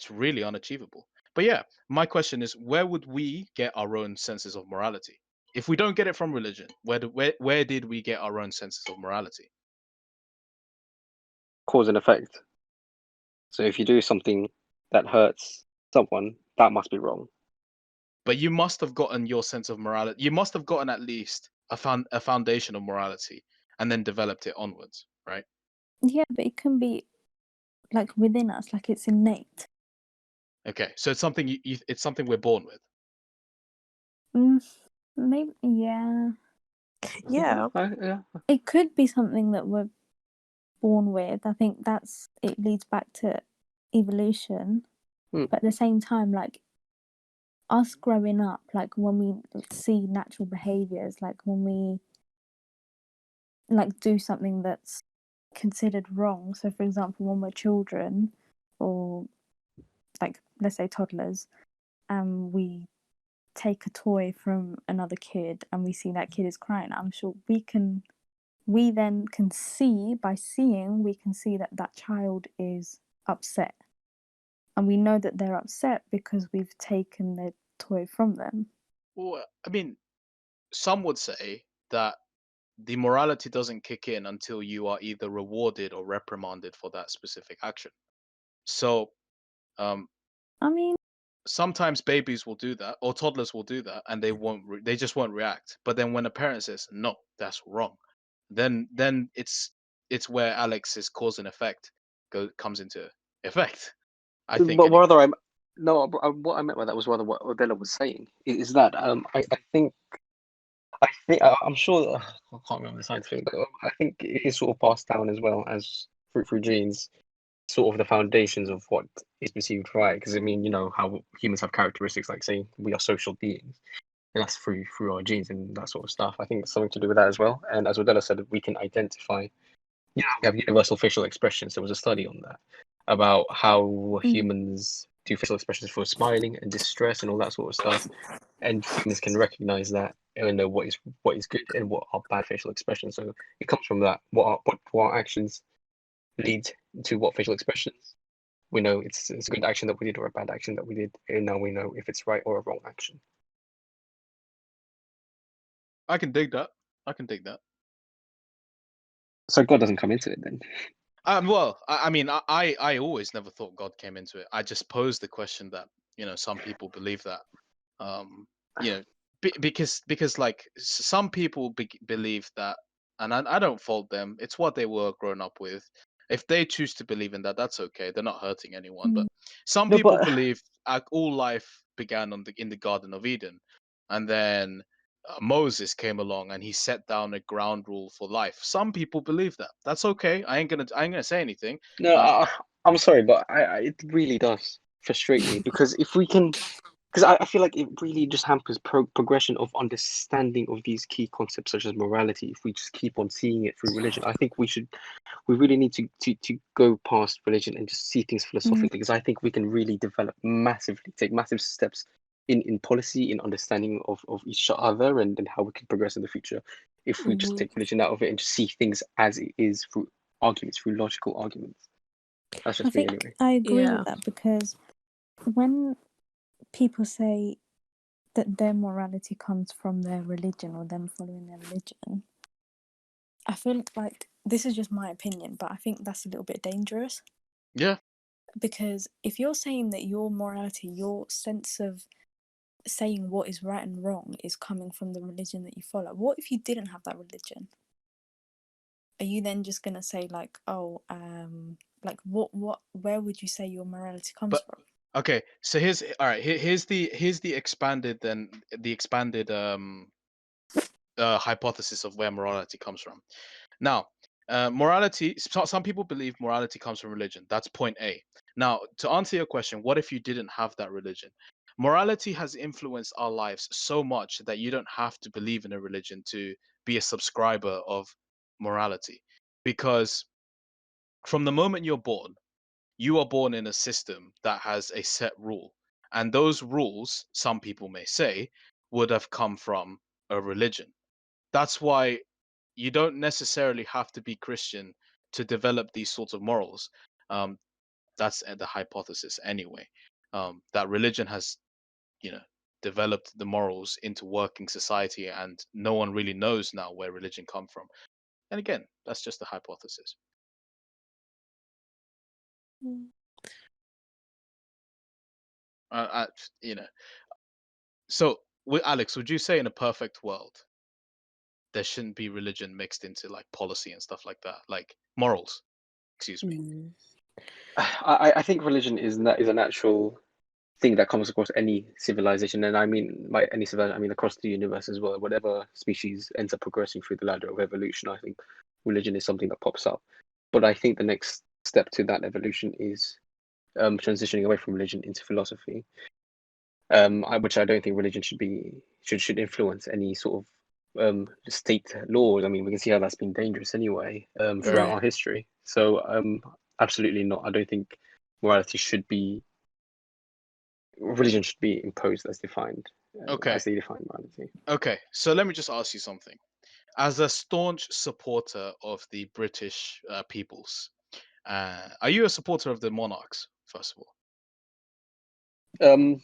really unachievable. But yeah, my question is, where would we get our own senses of morality? If we don't get it from religion, where did we get our own senses of morality? Cause and effect. So if you do something that hurts someone, that must be wrong. But you must have gotten your sense of morality. You must have gotten at least a foundation of morality, and then developed it onwards, right? Yeah, but it can be like within us, like it's innate. Okay, so it's something it's something we're born with. Maybe, yeah. Yeah. Yeah. It could be something that we're born with. I think it leads back to evolution. Hmm. But at the same time, like us growing up, like when we see natural behaviors, like when we like do something that's considered wrong. So for example, when we're children, or like let's say toddlers, and we take a toy from another kid and we see that kid is crying, I'm sure we then can see, by seeing, we can see that that child is upset, and we know that they're upset because we've taken their toy from them. Well, I mean, some would say that the morality doesn't kick in until you are either rewarded or reprimanded for that specific action. So, um, I mean, sometimes babies will do that, or toddlers will do that, and they just won't react. But then when a parent says no, that's wrong, then it's where Alex's cause and effect comes into effect. I think But anyway. rather, what I meant by that was rather what Odella was saying is that I'm sure I can't remember the scientific, but I think it is sort of passed down as well as through genes, sort of the foundations of what is perceived right. Because I mean, you know how humans have characteristics like saying we are social beings, and that's through our genes and that sort of stuff. I think it's something to do with that as well. And as Odella said, we can identify. You know, we have universal facial expressions. There was a study on that about how humans do facial expressions for smiling and distress and all that sort of stuff, and humans can recognize that and know what is good and what are bad facial expressions. So it comes from that. What our actions lead to what facial expressions. We know it's a good action that we did or a bad action that we did, and now we know if it's right or a wrong action. I can dig that. I can dig that. So God doesn't come into it then. Well, I mean, I always never thought God came into it. I just posed the question that some people believe that, um, you know, because like some people believe that, and I don't fault them. It's what they were grown up with. If they choose to believe in that, that's okay. They're not hurting anyone. But some No, people but believe all life began in the Garden of Eden, and then Moses came along and he set down a ground rule for life. Some people believe that. That's okay. I ain't gonna say anything. no, Uh, I'm sorry, but it really does frustrate me because if we can, because I feel like it really just hampers progression of understanding of these key concepts such as morality. If we just keep on seeing it through religion, I think we really need to go past religion and just see things philosophically, because I think we can really take massive steps in policy, in understanding of each other, and how we can progress in the future if we just take religion out of it and just see things as it is through arguments, through logical arguments. That's I just me think anyway. I agree Yeah. with that, because when people say that their morality comes from their religion or them following their religion, I feel like this is just my opinion, but I think that's a little bit dangerous. yeah. Because if you're saying that your morality, your sense of saying what is right and wrong is coming from the religion that you follow, what if you didn't have that religion? Are you then just gonna say like, oh, like where would you say your morality comes But from? okay. So here's the expanded hypothesis of where morality comes from. Now, morality. Some people believe morality comes from religion. That's point A. Now, to answer your question, what if you didn't have that religion? Morality has influenced our lives so much that you don't have to believe in a religion to be a subscriber of morality, because from the moment you're born, you are born in a system that has a set rule, And those rules, some people may say, would have come from a religion. That's why you don't necessarily have to be Christian to develop these sorts of morals. Um, that's the hypothesis anyway. That religion has, you know, developed the morals into working society, and no one really knows now where religion come from. And again, that's just a hypothesis. Mm. Uh, you know, so with Alex, would you say in a perfect world there shouldn't be religion mixed into like policy and stuff like that, like morals? Excuse me. Mm. I think religion is a natural thing that comes across any civilization, and I mean by any civilization, I mean across the universe as well. Whatever species ends up progressing through the ladder of evolution, I think religion is something that pops up. But I think the next step to that evolution is transitioning away from religion into philosophy, which I don't think religion should influence any sort of state laws. I mean, we can see how that's been dangerous anyway throughout Yeah. our history. So absolutely not. I don't think morality should be religion should be imposed as defined Okay. as they define morality. Okay. So let me just ask you something. As a staunch supporter of the British peoples, are you a supporter of the monarchs, first of all? Um,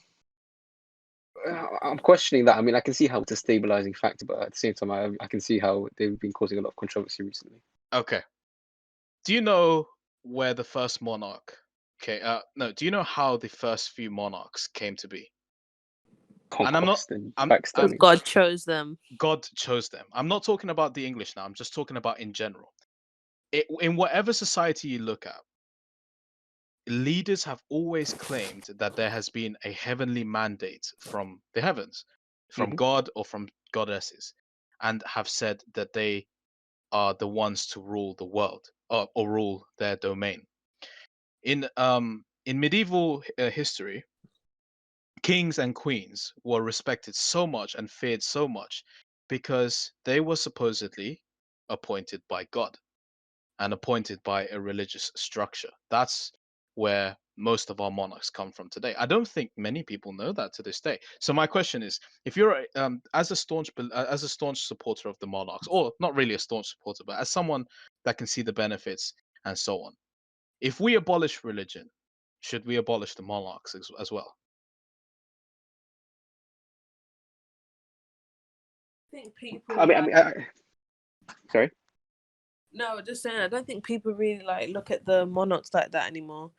I'm questioning that. I mean, I can see how it's a stabilizing factor, but at the same time, I can see how they've been causing a lot of controversy recently. Okay. Do you know where the first monarch? Okay. No. Do you know how the first few monarchs came to be? And I'm not. Conquest and I'm. Because backstabbing. God chose them. God chose them. I'm not talking about the English now. I'm just talking about in general. In whatever society you look at, leaders have always claimed that there has been a heavenly mandate from the heavens, from Hmm. God or from goddesses, and have said that they are the ones to rule the world, or rule their domain. In medieval history, kings and queens were respected so much and feared so much because they were supposedly appointed by God and appointed by a religious structure. That's where most of our monarchs come from today. I don't think many people know that to this day. So my question is, if you're as a staunch supporter of the monarchs, or not really a staunch supporter, but as someone that can see the benefits and so on, if we abolish religion, should we abolish the monarchs as well? I think I people mean, sorry. no, just saying. I don't think people really like look at the monarchs like that anymore.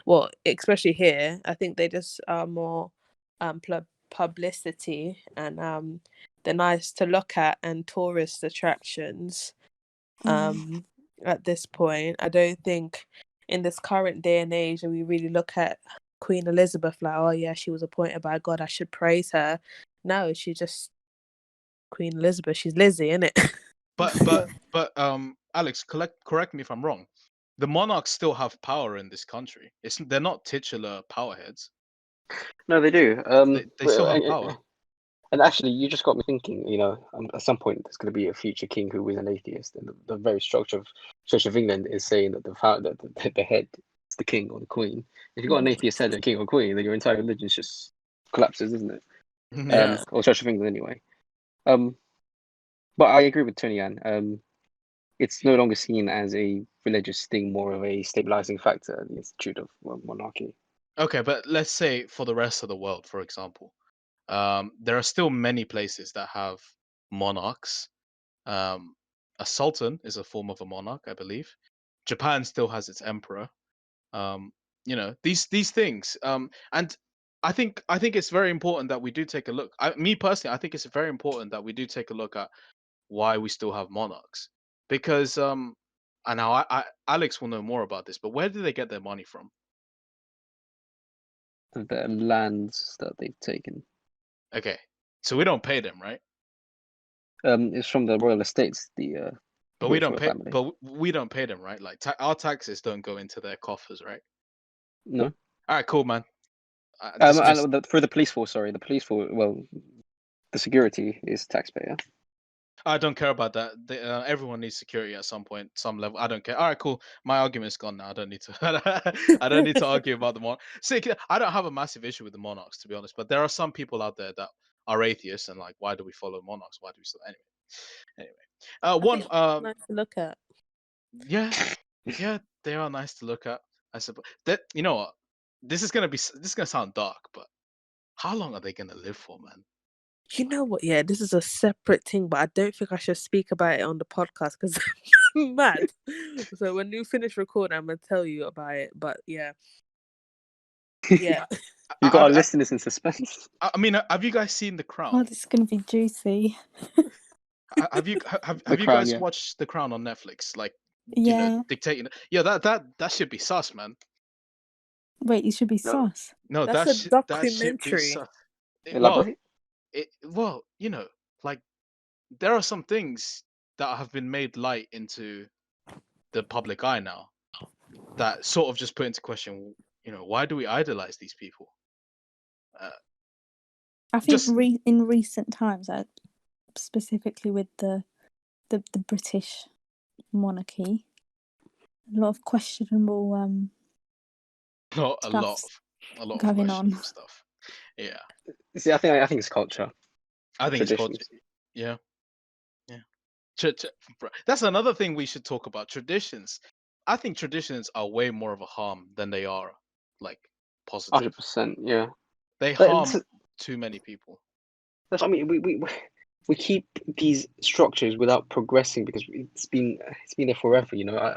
Well, especially here, I think they just are more publicity, and they're nice to look at and tourist attractions. At this point, I don't think in this current day and age, we really look at Queen Elizabeth like, oh yeah, she was appointed by God, I should praise her. No, she's just Queen Elizabeth. She's Lizzie, isn't it? But Alex, correct me if I'm wrong. The monarchs still have power in this country. They're not titular powerheads. No, they do. They still have power. And actually, you just got me thinking. At some point, there's going to be a future king who is an atheist, and the very structure of Church of England is saying that the head is the king or the queen. If you've got an atheist head and king or queen, then your entire religion just collapses, isn't it? Yeah. Or Church of England anyway. But I agree with Tony Ann. It's no longer seen as a religious thing, more of a stabilizing factor, the institute of monarchy. Okay, but let's say for the rest of the world, for example, there are still many places that have monarchs. A sultan is a form of a monarch, I believe. Japan still has its emperor. Um, these things. And I think it's very important that we do take a look. Me personally, I think it's very important that we do take a look at why we still have monarchs, because and now Alex will know more about this, but where do they get their money from? The lands that they've taken. Okay, so we don't pay them, right? It's from the royal estates, the But we British don't royal pay, family. but we don't pay them, right? Like our taxes don't go into their coffers, right? No. All right, cool, man. Dismissed. For the police force, sorry, the police force. Well, the security is taxpayer. I don't care about that. Everyone needs security at some point, some level. I don't care. All right, cool. My argument's gone now. I don't need to. I don't need to argue about the monarch. See, I don't have a massive issue with the monarchs, to be honest. But there are some people out there that are atheists and like, why do we follow monarchs? Why do we still anyway? I One. think it's nice to look at. Yeah, yeah, they are nice to look at. I suppose that you know what. This is gonna sound dark, but how long are they gonna live for, man? You know what? Yeah, this is a separate thing, but I don't think I should speak about it on the podcast because I'm mad. So when you finish recording, I'm gonna tell you about it. But yeah, yeah. You've got our I, listeners in suspense. I mean, have you guys seen The Crown? Oh, this is going to be juicy. Have you The you Crown, guys yeah. watched The Crown on Netflix? Like, Yeah. dictating. Yeah, that should be sus, man. Wait, you should be No. sus. No, That's a that should be documentary. sus. Elaborate. Well, like there are some things that have been made light into the public eye now that sort of just put into question, why do we idolize these people? I think Just in recent times, specifically with the British monarchy, a lot of questionable not a lot stuff's of going on. questionable stuff. Yeah, See, I think it's culture. I think it's called. Traditions. Yeah, yeah. That's another thing we should talk about. Traditions. I think traditions are way more of a harm than they are like positive. 100%. Yeah. They But harm too many people. that's what I mean. We keep these structures without progressing because it's been there forever. You know,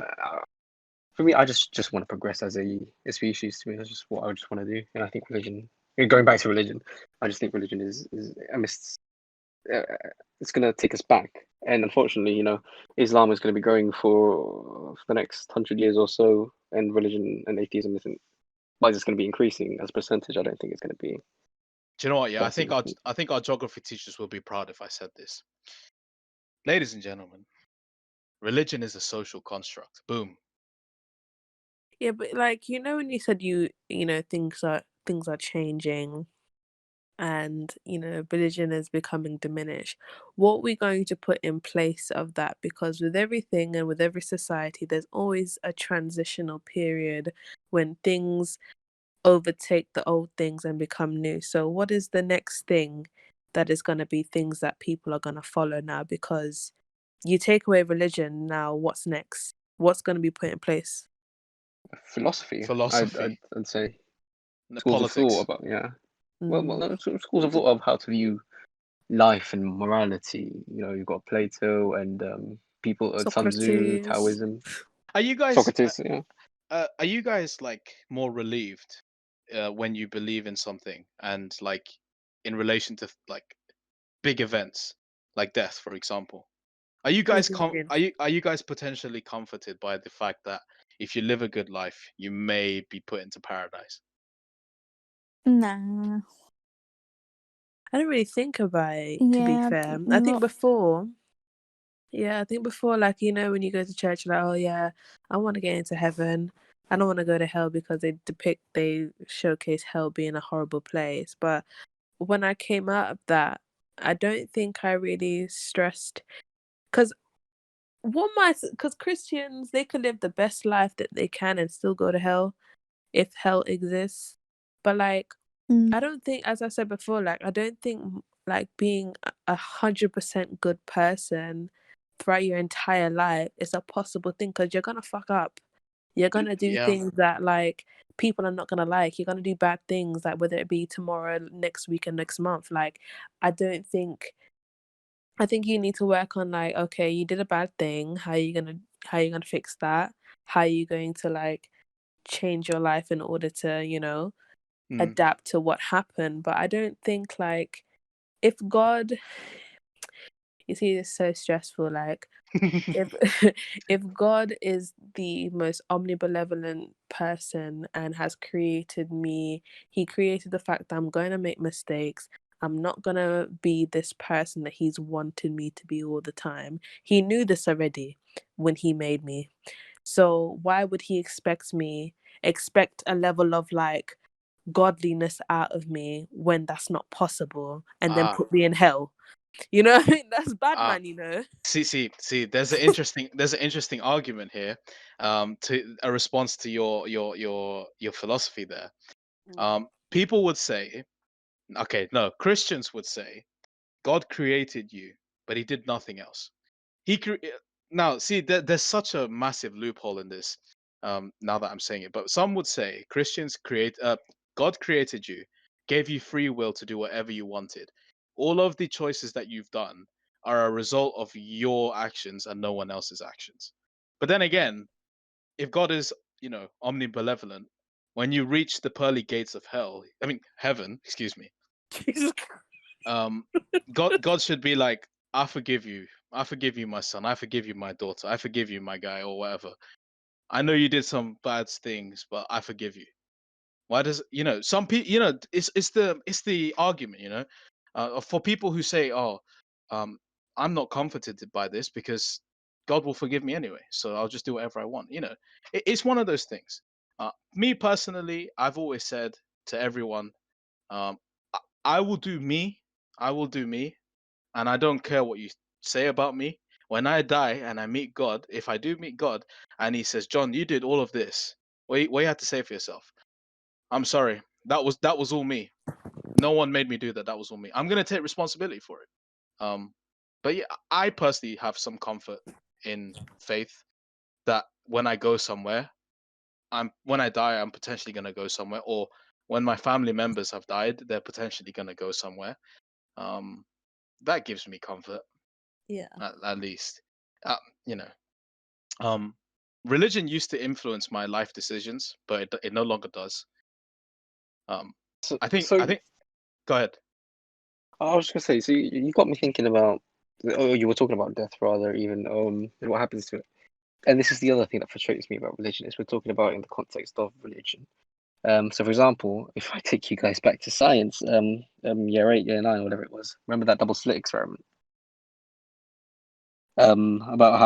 for me, I just want to progress as a species. To me, that's just what I just want to do. And I think religion. Going back to religion, I just think religion is it's going to take us back. And unfortunately, you know, Islam is going to be going for the next 100 years or so, and religion and atheism isn't. Why is it's going to be increasing as a percentage? I don't think it's going to be. Do you know what? Yeah, I think Definitely. I think our geography teachers will be proud if I said this. Ladies and gentlemen, religion is a social construct. Boom. Yeah, but like when you said things are changing, and religion is becoming diminished. What are we going to put in place of that? Because with everything and with every society, there's always a transitional period when things overtake the old things and become new. So what is the next thing that is going to be things that people are going to follow now? Because you take away religion, now what's next? What's going to be put in place? Philosophy. Philosophy. I'd say The schools of thought politics. about Mm. no, schools of thought of how to view life and morality. You know, you've got Plato and people Sun Tzu, Socrates. Taoism, Are you guys Socrates. Yeah, are you guys like more relieved when you believe in something and like in relation to like big events like death, for example? Are you What guys do you mean? are you guys potentially comforted by the fact that if you live a good life, you may be put into paradise? Nah. I don't really think about it, to be Yeah, fair. I think not. before, like, when you go to church, you're like, oh yeah, I want to get into heaven. I don't want to go to hell because they showcase hell being a horrible place. But when I came out of that, I don't think I really stressed. Because Christians, they could live the best life that they can and still go to hell if hell exists. But like, I don't think, as I said before, like I don't think like being 100% good person throughout your entire life is a possible thing because you're gonna fuck up. You're gonna do Yeah. things that like people are not gonna like. You're gonna do bad things, like whether it be tomorrow, next week, and next month. Like I don't think. I think you need to work on like, okay, you did a bad thing. How are you gonna fix that? How are you going to like change your life in order to Mm. adapt to what happened? But I don't think like if God, you see, it's so stressful. Like if if God is the most omnibenevolent person and has created me, he created the fact that I'm going to make mistakes. I'm not going to be this person that he's wanted me to be all the time. He knew this already when he made me. So why would he expect a level of like godliness out of me when that's not possible and then Ah, put me in hell? You know, that's bad, Uh, man. You know. see. There's an interesting argument here. To a response to your philosophy there. People would say, okay, no, Christians would say, God created you, but He did nothing else. Now, see, there's such a massive loophole in this. Now that I'm saying it, but some would say God created you, gave you free will to do whatever you wanted. All of the choices that you've done are a result of your actions and no one else's actions. But then again, if God is, omnibenevolent, when you reach the pearly gates of heaven, excuse me, Jesus Christ. um, God should be like, I forgive you, my son, I forgive you, my daughter, I forgive you, my guy, or whatever. I know you did some bad things, but I forgive you. Why does some people, it's the argument, for people who say, oh, um, I'm not comforted by this because God will forgive me anyway, so I'll just do whatever I want. It's one of those things. Me personally, I've always said to everyone, um, I will do me, I will do me, and I don't care what you say about me. When I die and I meet God, if I do meet God, and He says, John, you did all of this, what you have to say for yourself? I'm sorry. That was all me. No one made me do that. That was all me. I'm gonna take responsibility for it. Um, but yeah, I personally have some comfort in faith that when I go somewhere, when I die, I'm potentially gonna go somewhere, or when my family members have died, they're potentially gonna go somewhere. Um, that gives me comfort, Yeah. at least. Uh, you know, um, religion used to influence my life decisions, but it no longer does. Um, So, I think so I think. Go ahead. I was just gonna say, so you got me thinking about, oh, you were talking about death rather, even and what happens to it. And this is the other thing that frustrates me about religion is we're talking about in the context of religion. So for example, if I take you guys back to science, year 8, year 9, whatever it was, remember that double slit experiment? About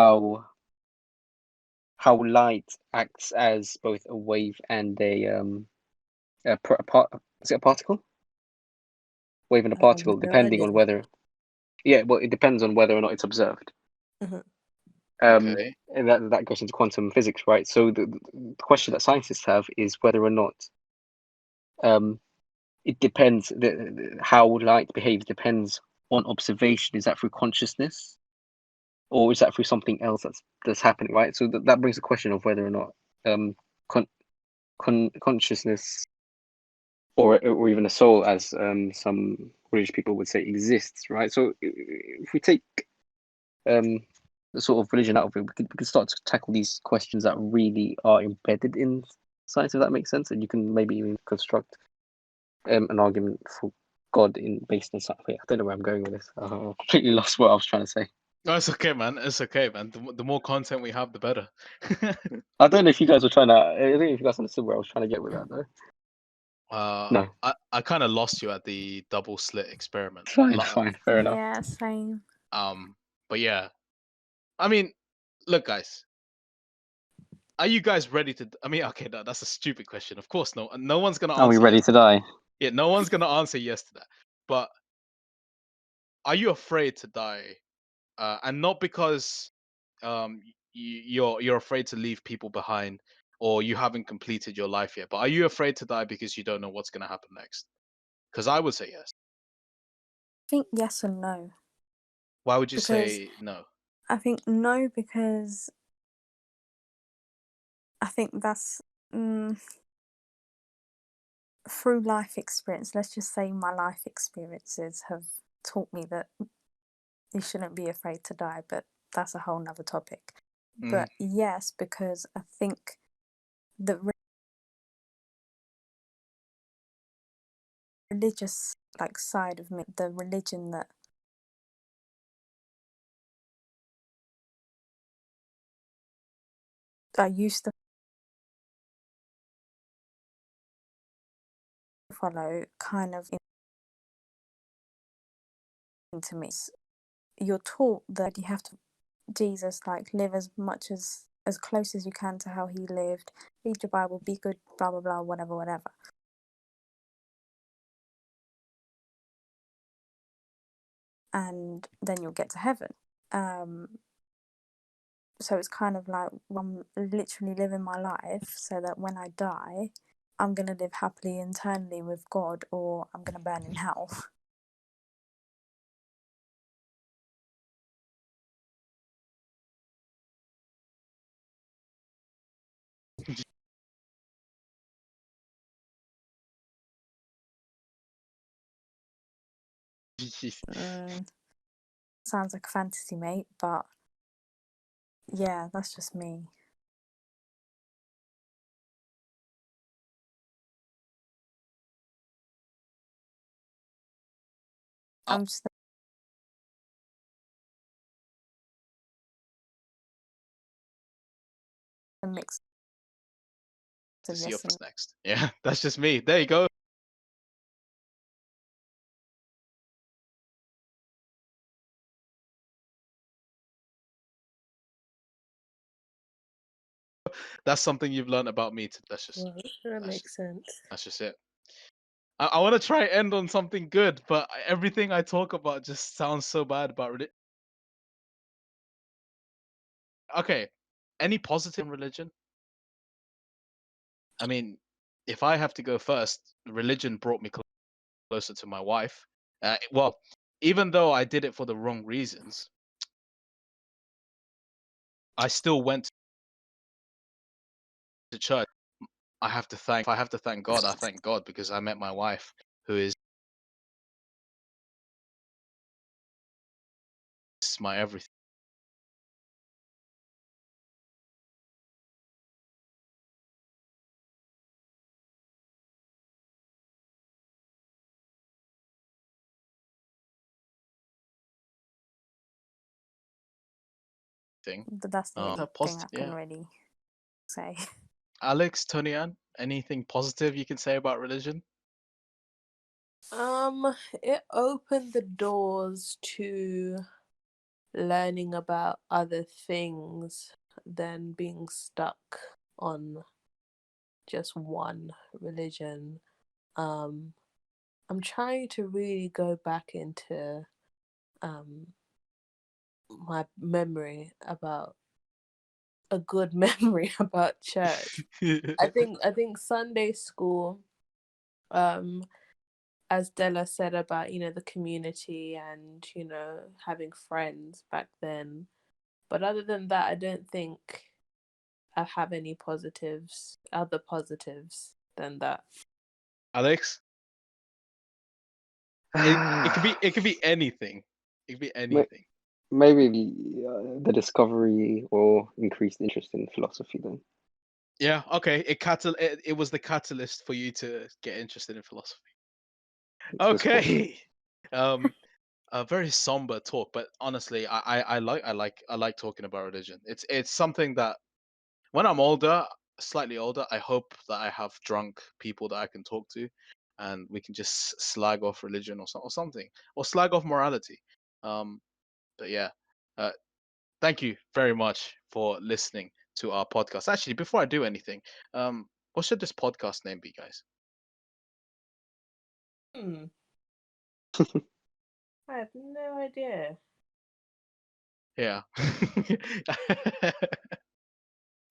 how light acts as both a wave and is it a particle? Wave and a particle, No depending idea. on whether, yeah, well, it depends on whether or not it's observed. Mhm. Okay. And that goes into quantum physics, right? So the question that scientists have is whether or not it depends. How light behaves depends on observation. Is that through consciousness, or is that through something else that's happening, right? So that brings the question of whether or not consciousness or even a soul, as some British people would say, exists, right? So if we take the sort of religion out of it, we could start to tackle these questions that really are embedded in science, if that makes sense, and you can maybe even construct an argument for God based on something. I don't know where I'm going with this. I completely lost what I was trying to say. No, it's okay, man. It's okay, man. The more content we have, the better. I don't know if you guys were trying to. I don't know if you guys understood where I was trying to get with that, though. No, I kind of lost you at the double slit experiment. fine, fair enough. Yeah, same. But yeah, I mean, look, guys, are you guys ready to? I mean, okay, that's a stupid question. Of course, no one's gonna Are we answer ready yes. to die? Yeah, no one's gonna answer yes to that. But are you afraid to die? And not because you're afraid to leave people behind or you haven't completed your life yet, but are you afraid to die because you don't know what's going to happen next? Because I would say yes. I think yes and no. Why would you Because say no? I think no, because I think that's through life experience. Let's just say my life experiences have taught me that you shouldn't be afraid to die, but that's a whole nother topic. But yes, because I think the religious side of me, the religion that I used to follow, kind of into me. You're taught that you have to Jesus, live as much as close as you can to how he lived, read your Bible, be good, blah blah blah, whatever. and then you'll get to heaven. So it's kind of like I'm literally living my life so that when I die, I'm going to live happily eternally with God, or I'm going to burn in hell. Sounds like a fantasy, mate, but yeah, that's just me. I'm just a mix To of see this what's and next. Yeah, that's just me. There you go. That's something you've learned about me. That's just Well, that makes sense. that's just it. I want to try end on something good, but everything I talk about just sounds so bad about it. Okay, any positive religion? I mean, if I have to go first, religion brought me closer to my wife. Well, even though I did it for the wrong reasons, I still went to church. I have to thank. If I have to thank God, I thank God because I met my wife, who is my everything. that's the only thing I can Yeah. really say. Alex, Tonian, anything positive you can say about religion? It opened the doors to learning about other things than being stuck on just one religion. I'm trying to really go back into my memory about a good memory about church. I think Sunday school, as Della said about, the community and, having friends back then. But other than that, I don't think I have any other positives than that. Alex, it could be anything. It could be anything. Maybe the discovery or increased interest in philosophy then. Yeah, okay. It was the catalyst for you to get interested in philosophy. Okay. A very somber talk, but honestly, I like talking about religion. It's something that when I'm older, slightly older, I hope that I have drunk people that I can talk to, and we can just slag off religion or something, or slag off morality. But yeah, uh, thank you very much for listening to our podcast. Actually, before I do anything, what should this podcast name be, guys? I have no idea. Yeah.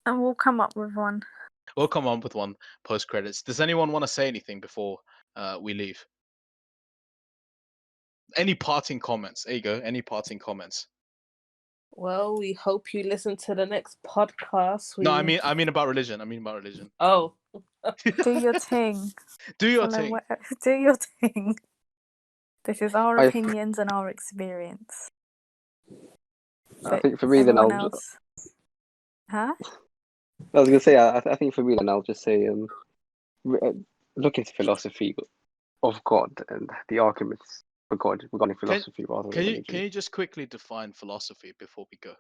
And we'll come up with one. We'll come on with one post credits. Does anyone want to say anything before we leave? Any parting comments? There you go. Any parting comments? Well, we hope you listen to the next podcast. No, I mean about religion. I mean about religion. Oh. Do your thing. Do your thing. Do your thing. This is our opinions and our experience. I think for me, then else... Huh? I was gonna say, I think for me, then I'll just say, look into philosophy of God and the arguments for God regarding philosophy rather than religion. Can you just quickly define philosophy before we go?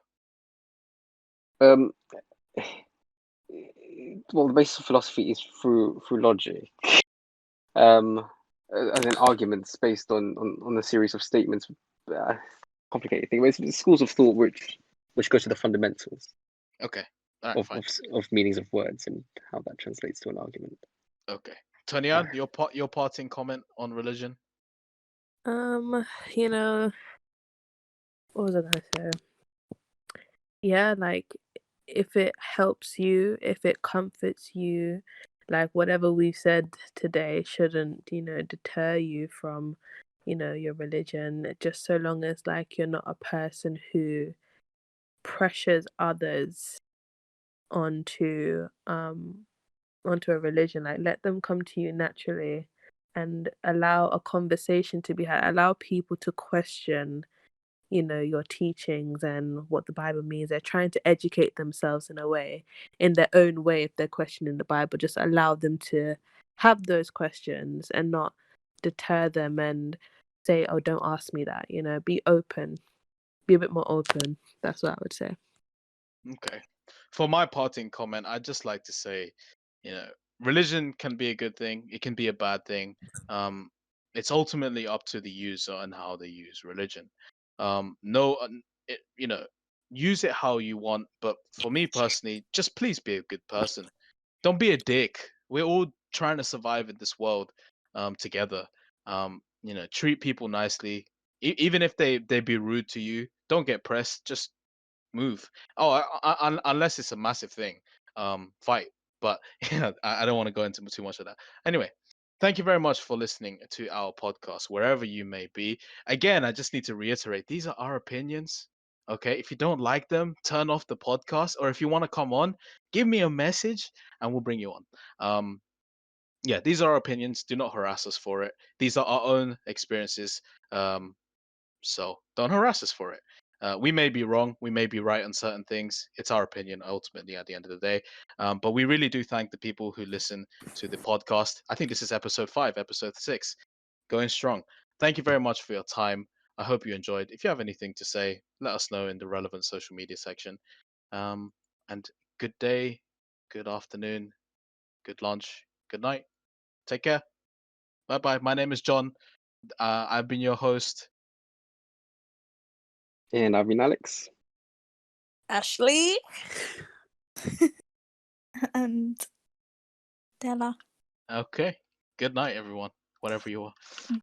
Well, the basis of philosophy is through logic. As in arguments based on a series of statements. Complicated thing. It's schools of thought which go to the fundamentals. Okay. All right, of meanings of words and how that translates to an argument. Okay. Tonian, your parting comment on religion? What was I gonna say? Yeah, like if it helps you, if it comforts you, like whatever we've said today shouldn't, deter you from, your religion, just so long as like you're not a person who pressures others onto onto a religion. Like let them come to you naturally and allow a conversation to be had, allow people to question your teachings and what the Bible means. They're trying to educate themselves in a way, in their own way. If they're questioning the Bible, just allow them to have those questions and not deter them and say, oh, don't ask me that. Be open, be a bit more open. That's what I would say. Okay. For my parting comment, I'd just like to say, you know, religion can be a good thing, it can be a bad thing. Um, it's ultimately up to the user and how they use religion. No, use it how you want, but for me personally, just please be a good person. Don't be a dick. We're all trying to survive in this world, together. Treat people nicely, even if they be rude to you. Don't get pressed. Just move. Oh, unless it's a massive thing, fight. But yeah, I don't want to go into too much of that. Anyway, thank you very much for listening to our podcast, wherever you may be. Again, I just need to reiterate: these are our opinions. Okay, if you don't like them, turn off the podcast, or if you want to come on, give me a message and we'll bring you on. Yeah, these are our opinions. Do not harass us for it. These are our own experiences. Um, so don't harass us for it. We may be wrong, we may be right on certain things. It's our opinion ultimately at the end of the day. But we really do thank the people who listen to the podcast. I think this is episode 5, episode 6, going strong. Thank you very much for your time. I hope you enjoyed. If you have anything to say, let us know in the relevant social media section. And good day, good afternoon, good lunch, good night. Take care. Bye bye. My name is John. I've been your host. And I've been Alex. Ashley. And Della. Okay. Good night, everyone, whatever you are.